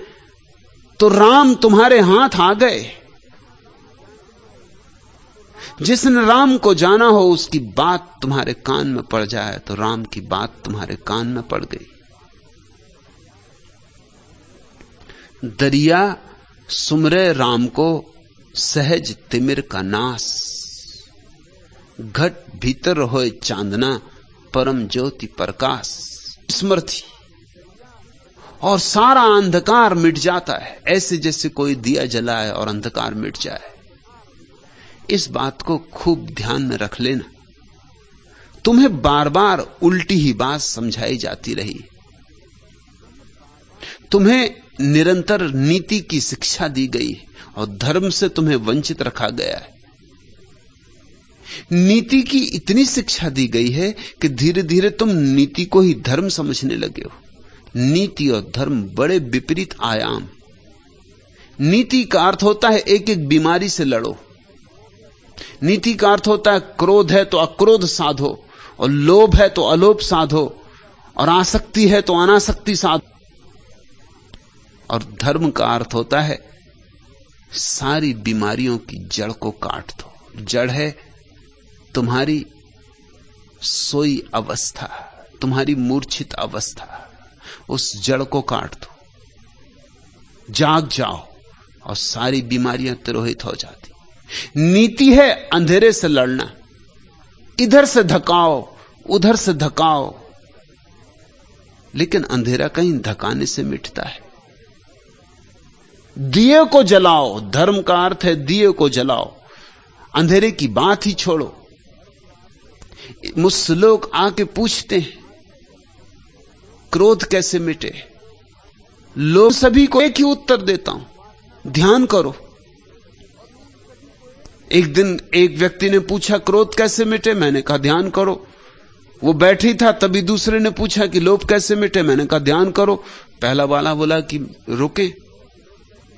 तो राम तुम्हारे हाथ आ गए। जिसने राम को जाना हो, उसकी बात तुम्हारे कान में पड़ जाए तो राम की बात तुम्हारे कान में पड़ गई। दरिया सुमरे राम को सहज तिमिर का नास, घट भीतर होए चांदना परम ज्योति प्रकाश। स्मृति और सारा अंधकार मिट जाता है, ऐसे जैसे कोई दिया जलाए और अंधकार मिट जाए। इस बात को खूब ध्यान में रख लेना। तुम्हें बार बार उल्टी ही बात समझाई जाती रही, तुम्हें निरंतर नीति की शिक्षा दी गई और धर्म से तुम्हें वंचित रखा गया है। नीति की इतनी शिक्षा दी गई है कि धीरे धीरे तुम नीति को ही धर्म समझने लगे हो। नीति और धर्म बड़े विपरीत आयाम। नीति का अर्थ होता है एक एक बीमारी से लड़ो। नीति का अर्थ होता है क्रोध है तो अक्रोध साधो, और लोभ है तो अलोभ साधो, और आसक्ति है तो अनासक्ति साधो। और धर्म का अर्थ होता है सारी बीमारियों की जड़ को काट दो। जड़ है तुम्हारी सोई अवस्था, तुम्हारी मूर्छित अवस्था, उस जड़ को काट दो। जाग जाओ और सारी बीमारियां तिरोहित हो जाती। नीति है अंधेरे से लड़ना, इधर से धकाओ उधर से धकाओ, लेकिन अंधेरा कहीं धकाने से मिटता है। दिए को जलाओ, धर्म का अर्थ है दिए को जलाओ, अंधेरे की बात ही छोड़ो। मुझसे लोग आके पूछते हैं क्रोध कैसे मिटे, लोग सभी को एक ही उत्तर देता हूं, ध्यान करो। एक दिन एक व्यक्ति ने पूछा क्रोध कैसे मिटे, मैंने कहा ध्यान करो। वो बैठी था, तभी दूसरे ने पूछा कि लोभ कैसे मिटे, मैंने कहा ध्यान करो। पहला वाला बोला कि रुके,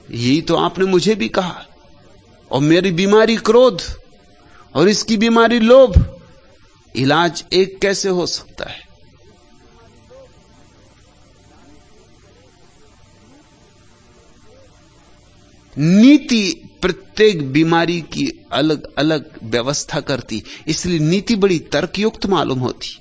यही तो आपने मुझे भी कहा, और मेरी बीमारी क्रोध और इसकी बीमारी लोभ, इलाज एक कैसे हो सकता है? नीति प्रत्येक बीमारी की अलग अलग व्यवस्था करती, इसलिए नीति बड़ी तर्कयुक्त मालूम होती।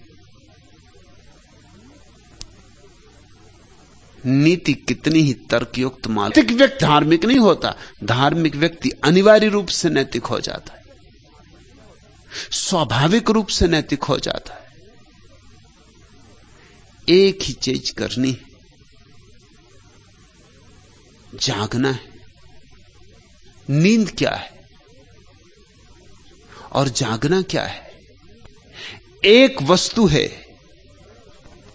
नीति कितनी ही तर्कयुक्त मालूम। नैतिक व्यक्ति धार्मिक नहीं होता, धार्मिक व्यक्ति अनिवार्य रूप से नैतिक हो जाता है, स्वाभाविक रूप से नैतिक हो जाता है। एक ही चीज करनी है, जागना है। नींद क्या है और जागना क्या है? एक वस्तु है,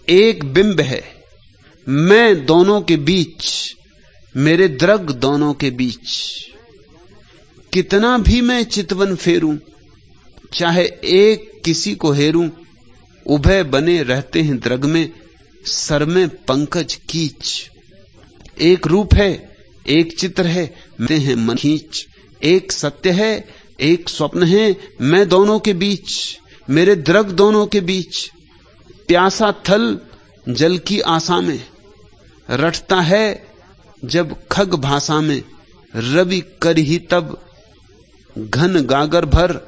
एक बिंब है, मैं दोनों के बीच, मेरे द्रग दोनों के बीच। कितना भी मैं चितवन फेरूं, चाहे एक किसी को हेरूं, उभय बने रहते हैं द्रग में, सर में पंकज कीच। एक रूप है, एक चित्र है, मैं हैं मन खींच। एक सत्य है, एक स्वप्न है, मैं दोनों के बीच, मेरे द्रग दोनों के बीच। प्यासा थल जल की आशा में, रटता है जब खग भाषा में। रवि कर ही तब घन गागर भर,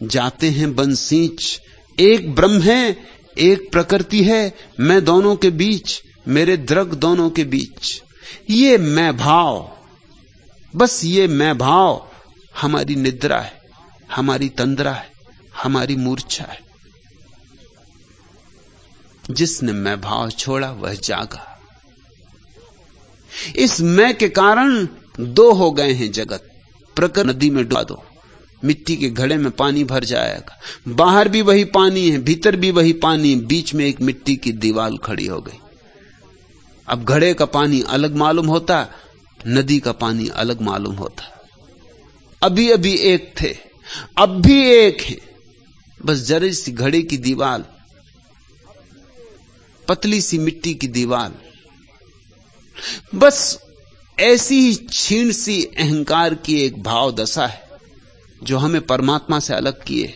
जाते हैं बंसीच। एक ब्रह्म है, एक प्रकृति है, मैं दोनों के बीच, मेरे द्रग दोनों के बीच। ये मैं भाव, बस ये मैं भाव हमारी निद्रा है, हमारी तंद्रा है, हमारी मूर्छा है। जिसने मैं भाव छोड़ा वह जागा। इस मैं के कारण दो हो गए हैं जगत। प्रकृति नदी में डुबा दो, मिट्टी के घड़े में पानी भर जाएगा, बाहर भी वही पानी है, भीतर भी वही पानी, बीच में एक मिट्टी की दीवार खड़ी हो गई। अब घड़े का पानी अलग मालूम होता, नदी का पानी अलग मालूम होता। अभी अभी एक थे, अब भी एक है, बस जरा सी घड़े की दीवार, पतली सी मिट्टी की दीवार। बस ऐसी ही क्षीण सी अहंकार की एक भाव दशा है जो हमें परमात्मा से अलग किए,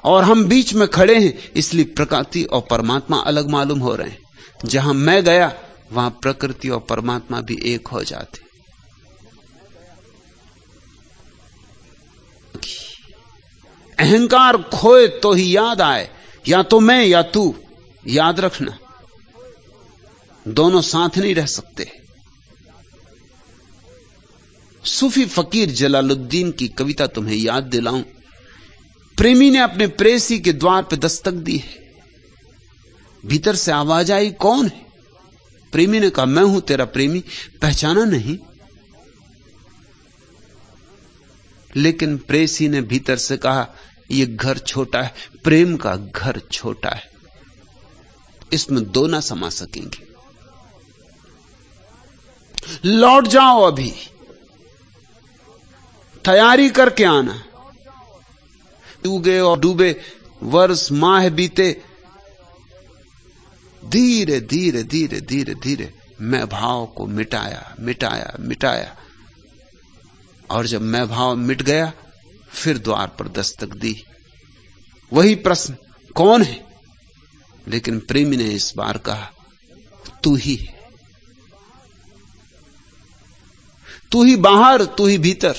और हम बीच में खड़े हैं, इसलिए प्रकृति और परमात्मा अलग मालूम हो रहे हैं। जहां मैं गया वहां प्रकृति और परमात्मा भी एक हो जाते। अहंकार खोए तो ही याद आए, या तो मैं या तू। याद रखना, दोनों साथ नहीं रह सकते। सूफी फकीर जलालुद्दीन की कविता तुम्हें याद दिलाऊं। प्रेमी ने अपने प्रेसी के द्वार पर दस्तक दी है, भीतर से आवाज आई, कौन है? प्रेमी ने कहा, मैं हूं तेरा प्रेमी। पहचाना नहीं, लेकिन प्रेसी ने भीतर से कहा, यह घर छोटा है, प्रेम का घर छोटा है, इसमें दो ना समा सकेंगे। लौट जाओ, अभी तैयारी करके आना। उगे और डूबे वर्ष माह बीते, धीरे धीरे धीरे धीरे धीरे मैं भाव को मिटाया मिटाया मिटाया, और जब मैं भाव मिट गया फिर द्वार पर दस्तक दी। वही प्रश्न, कौन है? लेकिन प्रेमी ने इस बार कहा, तू ही है, तू ही बाहर, तू ही भीतर।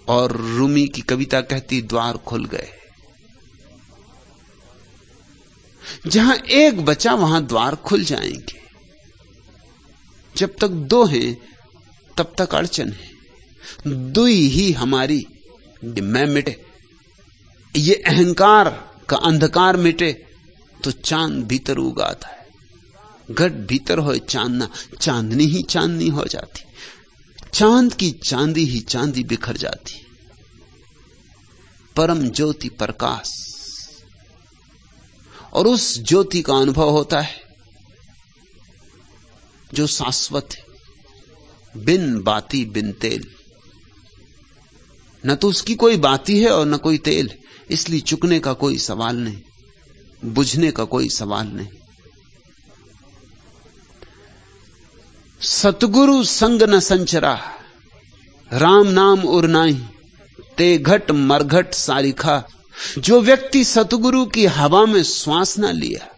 और रूमी की कविता कहती, द्वार खुल गए। जहां एक बचा वहां द्वार खुल जाएंगे। जब तक दो हैं तब तक अड़चन है। दुई ही हमारी, मैं मिटे, ये अहंकार का अंधकार मिटे तो चांद भीतर उगाता है। घट भीतर हो चांदना, चांदनी ही चांदनी हो जाती, चांद की चांदी ही चांदी बिखर जाती। परम ज्योति प्रकाश, और उस ज्योति का अनुभव होता है जो शाश्वत है, बिन बाती बिन तेल। न तो उसकी कोई बाती है और न कोई तेल, इसलिए चुकने का कोई सवाल नहीं, बुझने का कोई सवाल नहीं। सतगुरु संग न संचरा, राम नाम उरनाई, ते घट मरघट सारिखा। जो व्यक्ति सतगुरु की हवा में श्वास न लिया,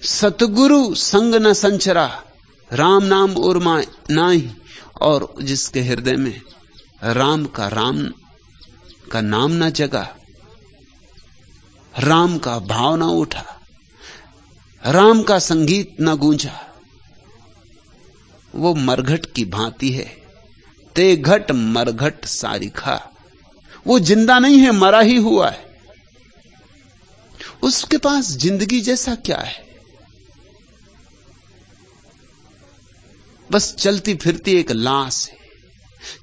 सतगुरु संग न संचरा, राम नाम उरमा नाही, और जिसके हृदय में राम का नाम न जगा, राम का भाव न उठा, राम का संगीत न गूंजा, वो मरघट की भांति है। ते घट मरघट सारिखा, वो जिंदा नहीं है, मरा ही हुआ है। उसके पास जिंदगी जैसा क्या है? बस चलती फिरती एक लाश है।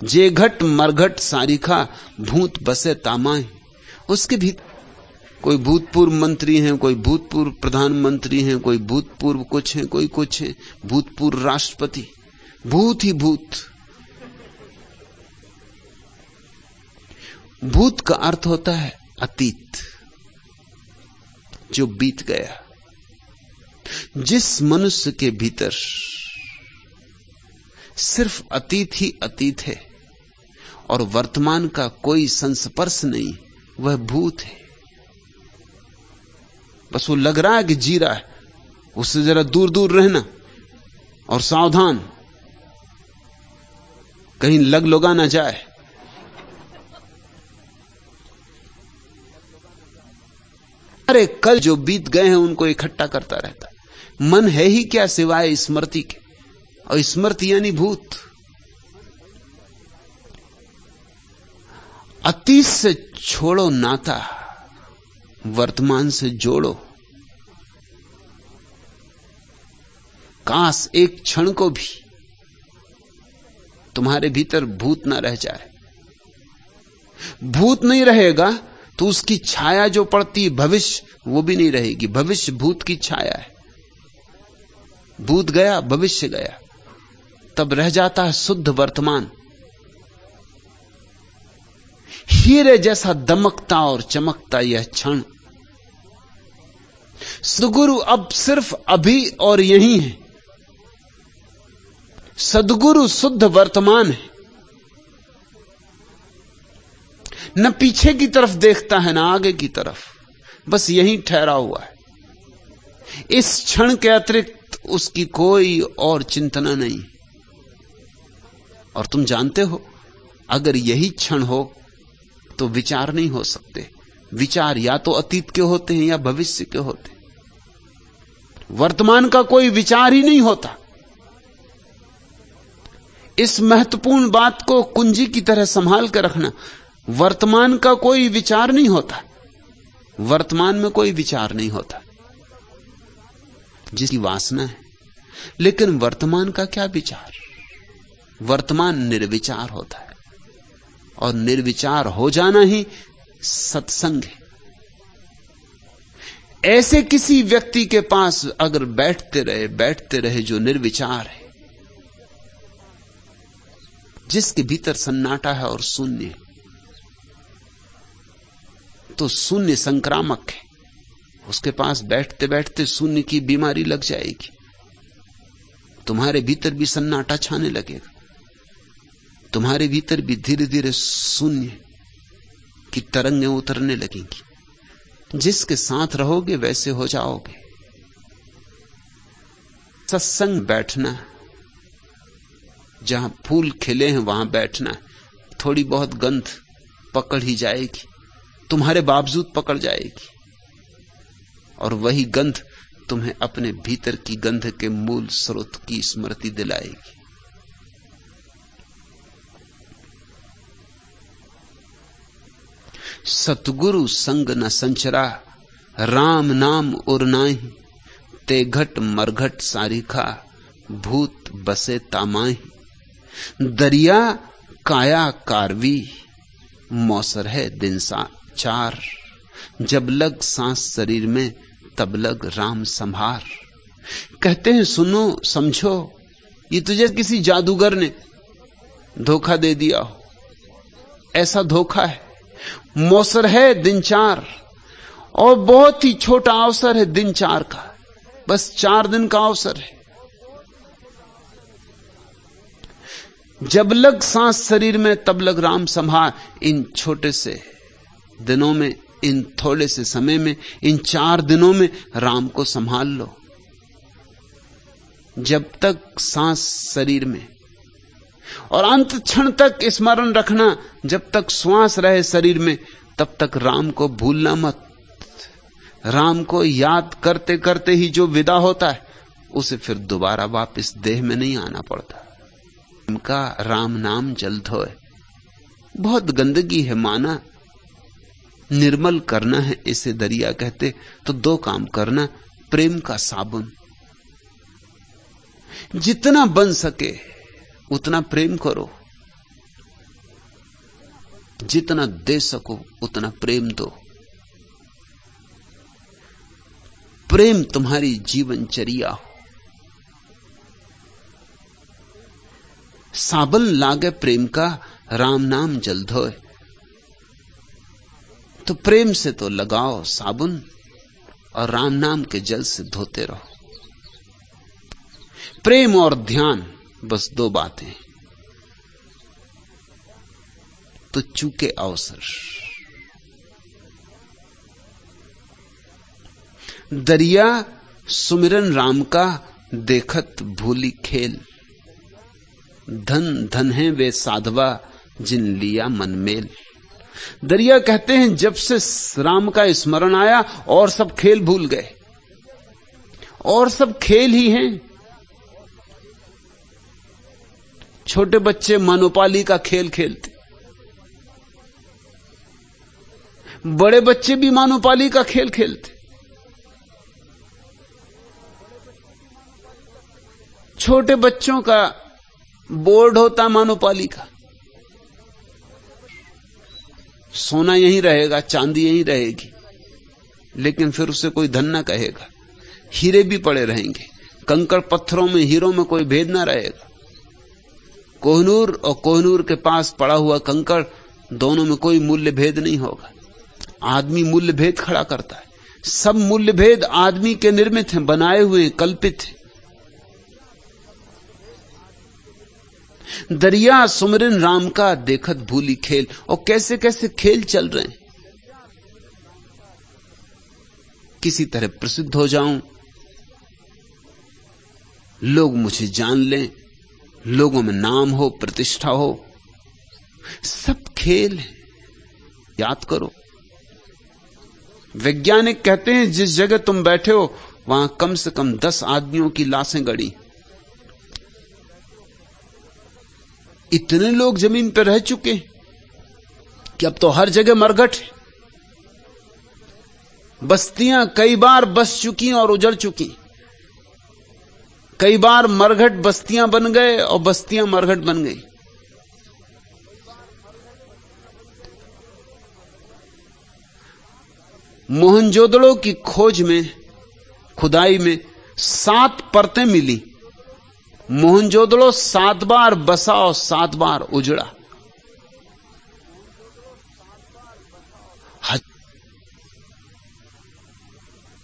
जे घट मरघट सारिखा भूत बसे तामाए। उसके भी कोई भूतपूर्व मंत्री हैं, कोई भूतपूर्व प्रधानमंत्री हैं, कोई भूतपूर्व कुछ हैं, कोई कुछ हैं, भूतपूर्व राष्ट्रपति, भूत ही भूत। भूत का अर्थ होता है अतीत, जो बीत गया। जिस मनुष्य के भीतर सिर्फ अतीत ही अतीत है और वर्तमान का कोई संस्पर्श नहीं, वह भूत है। बस वो लग रहा है कि जी रहा है, उससे जरा दूर दूर रहना और सावधान, कहीं लग लोगा ना जाए। अरे कल जो बीत गए हैं उनको इकट्ठा करता रहता है। मन है ही क्या सिवाय स्मृति के, और स्मृति यानी भूत। अतीत से छोड़ो नाता, वर्तमान से जोड़ो। काश एक क्षण को भी तुम्हारे भीतर भूत ना रह जाए। भूत नहीं रहेगा तो उसकी छाया जो पड़ती भविष्य, वो भी नहीं रहेगी। भविष्य भूत की छाया है। भूत गया, भविष्य गया, तब रह जाता है शुद्ध वर्तमान। हीरे जैसा दमकता और चमकता यह क्षण। सदगुरु अब सिर्फ अभी और यही है। सदगुरु शुद्ध वर्तमान है। न पीछे की तरफ देखता है, न आगे की तरफ, बस यही ठहरा हुआ है। इस क्षण के अतिरिक्त उसकी कोई और चिंतना नहीं। और तुम जानते हो, अगर यही क्षण हो तो विचार नहीं हो सकते। विचार या तो अतीत के होते हैं या भविष्य के होते हैं। वर्तमान का कोई विचार ही नहीं होता। इस महत्वपूर्ण बात को कुंजी की तरह संभाल कर रखना। वर्तमान का कोई विचार नहीं होता। वर्तमान में कोई विचार नहीं होता, जिसकी वासना है। लेकिन वर्तमान का क्या विचार? वर्तमान निर्विचार होता है, और निर्विचार हो जाना ही सत्संग है। ऐसे किसी व्यक्ति के पास अगर बैठते रहे जो निर्विचार है, जिसके भीतर सन्नाटा है और शून्य है, तो शून्य संक्रामक है। उसके पास बैठते बैठते शून्य की बीमारी लग जाएगी। तुम्हारे भीतर भी सन्नाटा छाने लगेगा। तुम्हारे भीतर भी धीरे धीरे शून्य की तरंगें उतरने लगेंगी। जिसके साथ रहोगे वैसे हो जाओगे। सत्संग बैठना, जहां फूल खिले हैं वहां बैठना। थोड़ी बहुत गंध पकड़ ही जाएगी, तुम्हारे बावजूद पकड़ जाएगी, और वही गंध तुम्हें अपने भीतर की गंध के मूल स्रोत की स्मृति दिलाएगी। सतगुरु संग न संचरा, राम नाम उरनाही, ते घट मरघट सारिखा, भूत बसे तामाही। दरिया काया कारवी, मौसर है दिन सा चार, जब लग सांस शरीर में तब लग राम संभार। कहते हैं सुनो समझो, ये तुझे किसी जादूगर ने धोखा दे दिया हो। ऐसा धोखा है। मौसर है दिन चार, और बहुत ही छोटा अवसर है दिन चार का, बस 4 दिन का अवसर है। जब लग सांस शरीर में तब लग राम संभार। इन छोटे से दिनों में, इन थोड़े से समय में, इन 4 दिनों में राम को संभाल लो। जब तक सांस शरीर में, और अंत क्षण तक स्मरण रखना, जब तक श्वास रहे शरीर में तब तक राम को भूलना मत। राम को याद करते करते ही जो विदा होता है, उसे फिर दोबारा वापस देह में नहीं आना पड़ता। इनका राम नाम जल धोए। बहुत गंदगी है माना, निर्मल करना है इसे दरिया कहते। तो 2 काम करना, प्रेम का साबुन, जितना बन सके उतना प्रेम करो। जितना दे सको उतना प्रेम दो। प्रेम तुम्हारी जीवनचर्या हो। साबन लागे प्रेम का, राम नाम जल धोए। तो प्रेम से तो लगाओ साबुन और राम नाम के जल से धोते रहो। प्रेम और ध्यान, बस दो बातें, तो चूके अवसर। दरिया सुमिरन राम का, देखत भूली खेल। धन धन है वे साधवा, जिन लिया मन मेल। दरिया कहते हैं जब से राम का स्मरण आया और सब खेल भूल गए, और सब खेल ही हैं। छोटे बच्चे मनोपाली का खेल खेलते, बड़े बच्चे भी मनोपाली का खेल खेलते। छोटे बच्चों का बोर्ड होता मनोपाली का, सोना यहीं रहेगा, चांदी यहीं रहेगी, लेकिन फिर उसे कोई धन ना कहेगा। हीरे भी पड़े रहेंगे, कंकड़ पत्थरों में हीरों में कोई भेद ना रहेगा। कोहिनूर और कोहिनूर के पास पड़ा हुआ कंकड़, दोनों में कोई मूल्य भेद नहीं होगा। आदमी मूल्य भेद खड़ा करता है। सब मूल्य भेद आदमी के निर्मित हैं, बनाए हुए, कल्पित हैं। दरिया सुमिरन राम का, देखत भूली खेल। और कैसे कैसे खेल चल रहे हैं। किसी तरह प्रसिद्ध हो जाऊं, लोग मुझे जान लें, लोगों में नाम हो, प्रतिष्ठा हो, सब खेल है। याद करो, वैज्ञानिक कहते हैं जिस जगह तुम बैठे हो वहां कम से कम 10 आदमियों की लाशें गड़ी। इतने लोग जमीन पर रह चुके कि अब तो हर जगह मरघट है। बस्तियां कई बार बस चुकी और उजड़ चुकी। कई बार मरघट बस्तियां बन गए और बस्तियां मरघट बन गई। मोहनजोदड़ो की खोज में, खुदाई में 7 परतें मिली। मोहनजोदड़ो 7 बार बसा और 7 बार उजड़ा।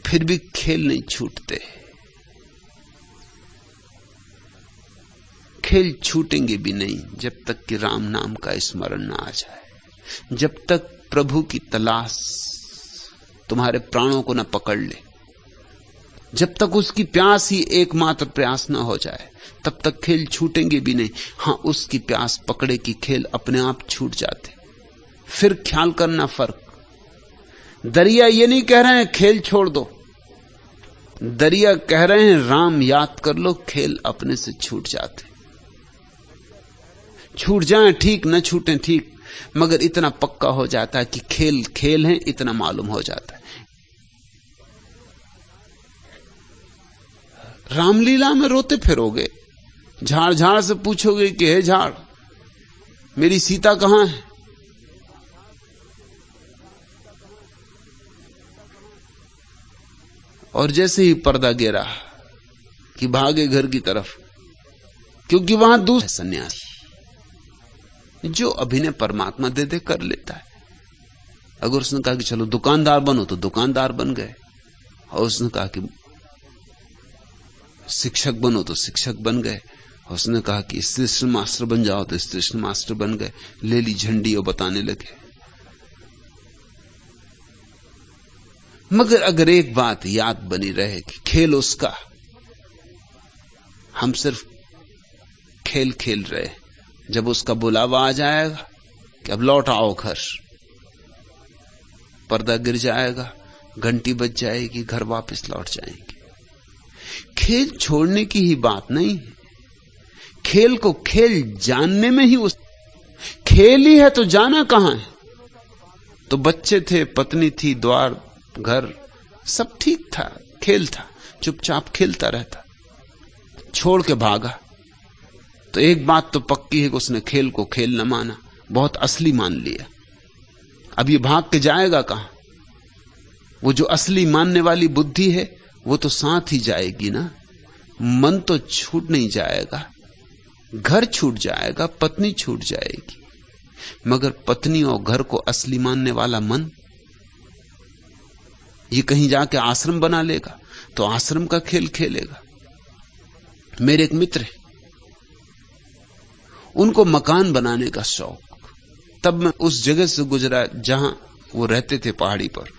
फिर भी खेल नहीं छूटते। खेल छूटेंगे भी नहीं जब तक कि राम नाम का स्मरण ना आ जाए, जब तक प्रभु की तलाश तुम्हारे प्राणों को न पकड़ ले, जब तक उसकी प्यास ही एकमात्र प्रयास न हो जाए, तब तक खेल छूटेंगे भी नहीं। हां, उसकी प्यास पकड़े कि खेल अपने आप छूट जाते। फिर ख्याल करना फर्क। दरिया ये नहीं कह रहे हैं खेल छोड़ दो, दरिया कह रहे हैं राम याद कर लो, खेल अपने से छूट जाते। छूट जाएं ठीक, न छूटें ठीक, मगर इतना पक्का हो जाता है कि खेल खेल है, इतना मालूम हो जाता है। रामलीला में रोते फिरोगे, झाड़ झाड़ से पूछोगे कि हे झाड़, मेरी सीता कहां है? और जैसे ही पर्दा गिरा कि भागे घर की तरफ, क्योंकि वहां दूसरे सन्यासी जो अभिनय परमात्मा दे दे कर लेता है। अगर उसने कहा कि चलो दुकानदार बनो तो दुकानदार बन गए, और उसने कहा कि शिक्षक बनो तो शिक्षक बन गए, और उसने कहा कि स्टेशन मास्टर बन जाओ तो स्टेशन मास्टर बन गए। ले ली झंडी और बताने लगे। मगर अगर एक बात याद बनी रहे कि खेल उसका, हम सिर्फ खेल खेल रहे। जब उसका बुलावा आ जाएगा कि अब लौट आओ घर, पर्दा गिर जाएगा, घंटी बज जाएगी, घर वापस लौट जाएंगे। खेल छोड़ने की ही बात नहीं है। खेल को खेल जानने में ही उस खेल ही है, तो जाना कहां है? तो बच्चे थे, पत्नी थी, द्वार घर सब ठीक था, खेल था, चुपचाप खेलता रहता। छोड़ के भागा तो एक बात तो पक्की है कि उसने खेल को खेल न माना, बहुत असली मान लिया। अब ये भाग के जाएगा कहां? वो जो असली मानने वाली बुद्धि है वो तो साथ ही जाएगी ना। मन तो छूट नहीं जाएगा, घर छूट जाएगा, पत्नी छूट जाएगी, मगर पत्नी और घर को असली मानने वाला मन ये कहीं जाके आश्रम बना लेगा तो आश्रम का खेल खेलेगा। मेरे एक मित्र है, उनको मकान बनाने का शौक। तब मैं उस जगह से गुजरा जहां वो रहते थे, पहाड़ी पर।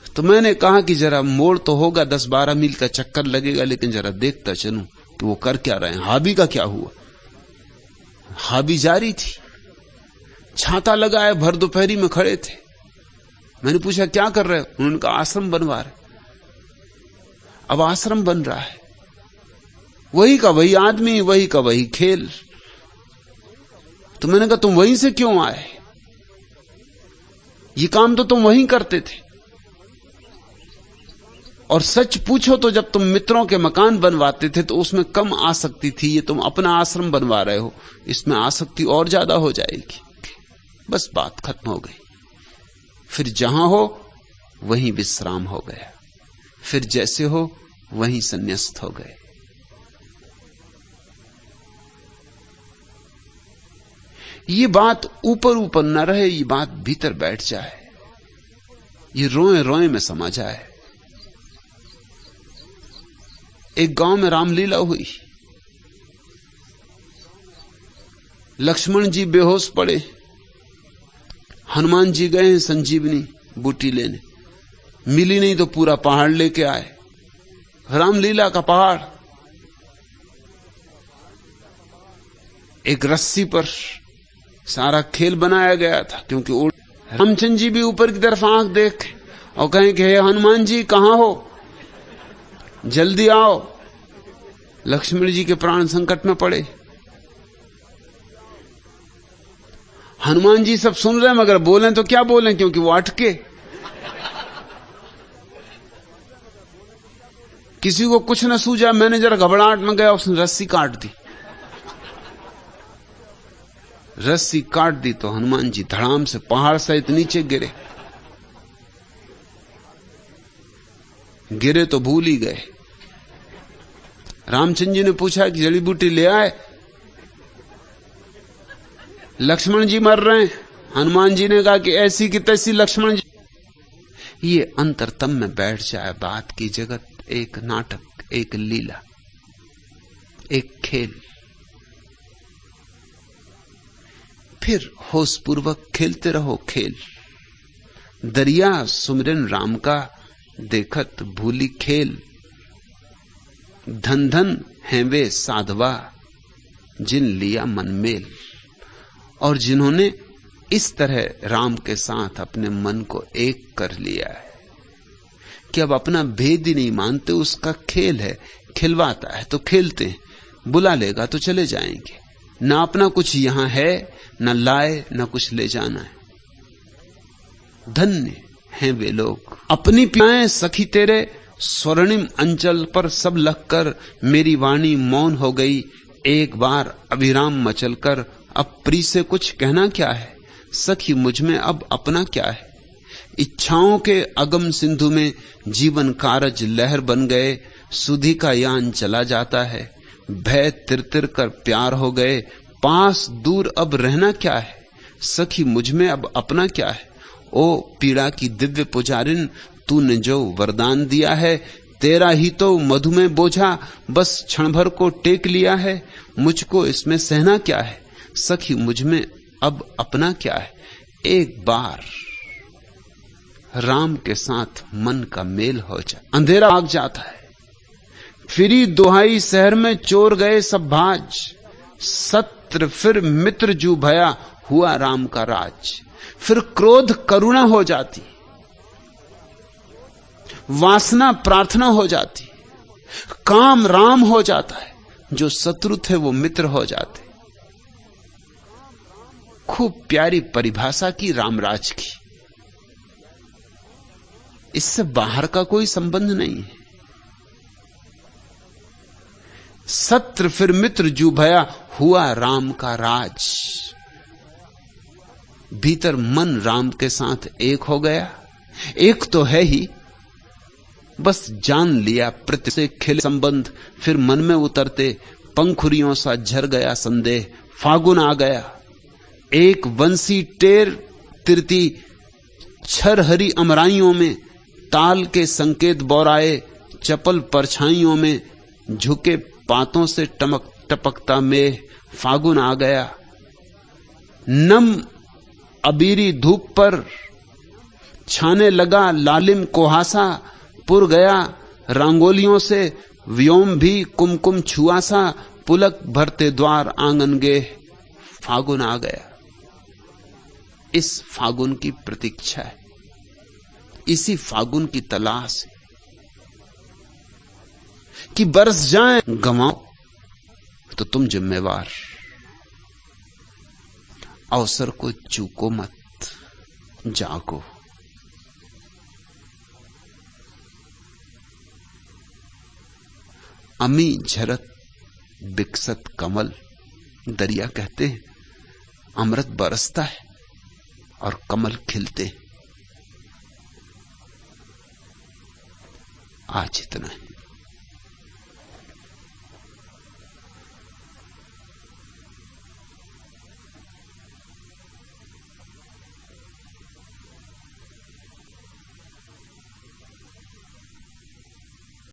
तो मैंने कहा कि जरा मोड़ तो होगा, 10-12 मील का चक्कर लगेगा, लेकिन जरा देखता चलूं कि वो कर क्या रहे हैं। हाबी का क्या हुआ? हाबी जारी थी, छाता लगाए भर दोपहरी में खड़े थे। मैंने पूछा क्या कर रहे हो? उन्होंने कहा आश्रम बनवा रहे। अब आश्रम बन रहा है, वही का वही आदमी, वही का वही खेल। तो मैंने कहा तुम वहीं से क्यों आए? ये काम तो तुम वहीं करते थे। और सच पूछो तो जब तुम मित्रों के मकान बनवाते थे तो उसमें कम आसक्ति थी, ये तुम अपना आश्रम बनवा रहे हो, इसमें आसक्ति और ज्यादा हो जाएगी। बस बात खत्म हो गई। फिर जहां हो वहीं विश्राम हो गया, फिर जैसे हो वहीं संन्यास्त हो गए। ये बात ऊपर ऊपर न रहे, ये बात भीतर बैठ जाए, ये रोए रोए में समा जाए। एक गांव में रामलीला हुई। लक्ष्मण जी बेहोश पड़े, हनुमान जी गए हैं संजीवनी बूटी लेने, मिली नहीं तो पूरा पहाड़ लेके आए। रामलीला का पहाड़, एक रस्सी पर सारा खेल बनाया गया था, क्योंकि रामचंद्र जी भी ऊपर की तरफ आंख देख और कहें कि हे हनुमान जी कहां हो, जल्दी आओ। लक्ष्मण जी के प्राण संकट में पड़े। हनुमान जी सब सुन रहे हैं, मगर बोलें तो क्या बोलें, क्योंकि वो अटके। किसी को कुछ न सूझा। मैंने जरा घबराहट में गया, उसने रस्सी काट दी। रस्सी काट दी तो हनुमान जी धड़ाम से पहाड़ सहित नीचे गिरे। गिरे तो भूल ही गए। रामचंद्र जी ने पूछा कि जड़ी बूटी ले आए? लक्ष्मण जी मर रहे हैं। हनुमान जी ने कहा कि ऐसी की तैसी लक्ष्मण जी। ये अंतरतम में बैठ जाए बात की जगत एक नाटक, एक लीला, एक खेल। फिर होशपूर्वक खेलते रहो खेल। दरिया सुमिरन राम का देखत भूली खेल। धन धन हैं वे साधवा जिन लिया मन मेल। और जिन्होंने इस तरह राम के साथ अपने मन को एक कर लिया है कि अब अपना भेद ही नहीं मानते, उसका खेल है, खिलवाता है तो खेलते हैं, बुला लेगा तो चले जाएंगे। ना अपना कुछ यहां है, न लाए, न कुछ ले जाना है। धन्य हैं वे लोग। अपनी पियाएं सखी तेरे स्वर्णिम अंचल पर सब लखकर, मेरी वाणी मौन हो गई एक बार अभिराम मचलकर। अब प्री से कुछ कहना क्या है, सखी मुझ में अब अपना क्या है। इच्छाओं के अगम सिंधु में जीवन कारज लहर बन गए। सुधी का यान चला जाता है, भय तिर कर प्यार हो गए। पास दूर अब रहना क्या है, सखी मुझ में अब अपना क्या है। ओ पीड़ा की दिव्य पुजारिन, तूने जो वरदान दिया है, तेरा ही तो मधु में बोझा बस क्षण भर को टेक लिया है। मुझको इसमें सहना क्या है, सखी मुझ में अब अपना क्या है। एक बार राम के साथ मन का मेल हो जाए, अंधेरा भाग जाता है। फिरी दुहाई शहर में चोर गए सब भाज। सत्र फिर मित्र जू भया, हुआ राम का राज। फिर क्रोध करुणा हो जाती, वासना प्रार्थना हो जाती, काम राम हो जाता है। जो शत्रु थे वो मित्र हो जाते। खूब प्यारी परिभाषा की रामराज की। इससे बाहर का कोई संबंध नहीं है। सत्र फिर मित्र जू भया, हुआ राम का राज। भीतर मन राम के साथ एक हो गया। एक तो है ही, बस जान लिया प्रति से खिले संबंध। फिर मन में उतरते पंखुरियों सा झर गया संदेह। फागुन आ गया, एक वंशी टेर तिरती छर हरी अमराइयों में, ताल के संकेत बोराए चपल परछाइयों में, झुके पातों से टपकता मेह। फागुन आ गया, नम अबीरी धूप पर छाने लगा लालिम कुहासा। पुर गया रंगोलियों से व्योम भी कुमकुम छुआ सा। पुलक भरते द्वार आंगन गे। फागुन आ गया। इस फागुन की प्रतीक्षा है, इसी फागुन की तलाश है कि बरस जाए। गंवाओ तो तुम जिम्मेवार। अवसर को चूको मत, जागो। अमी झरत बिकसत कमल, दरिया कहते हैं अमृत बरसता है और कमल खिलते हैं। आज इतना है।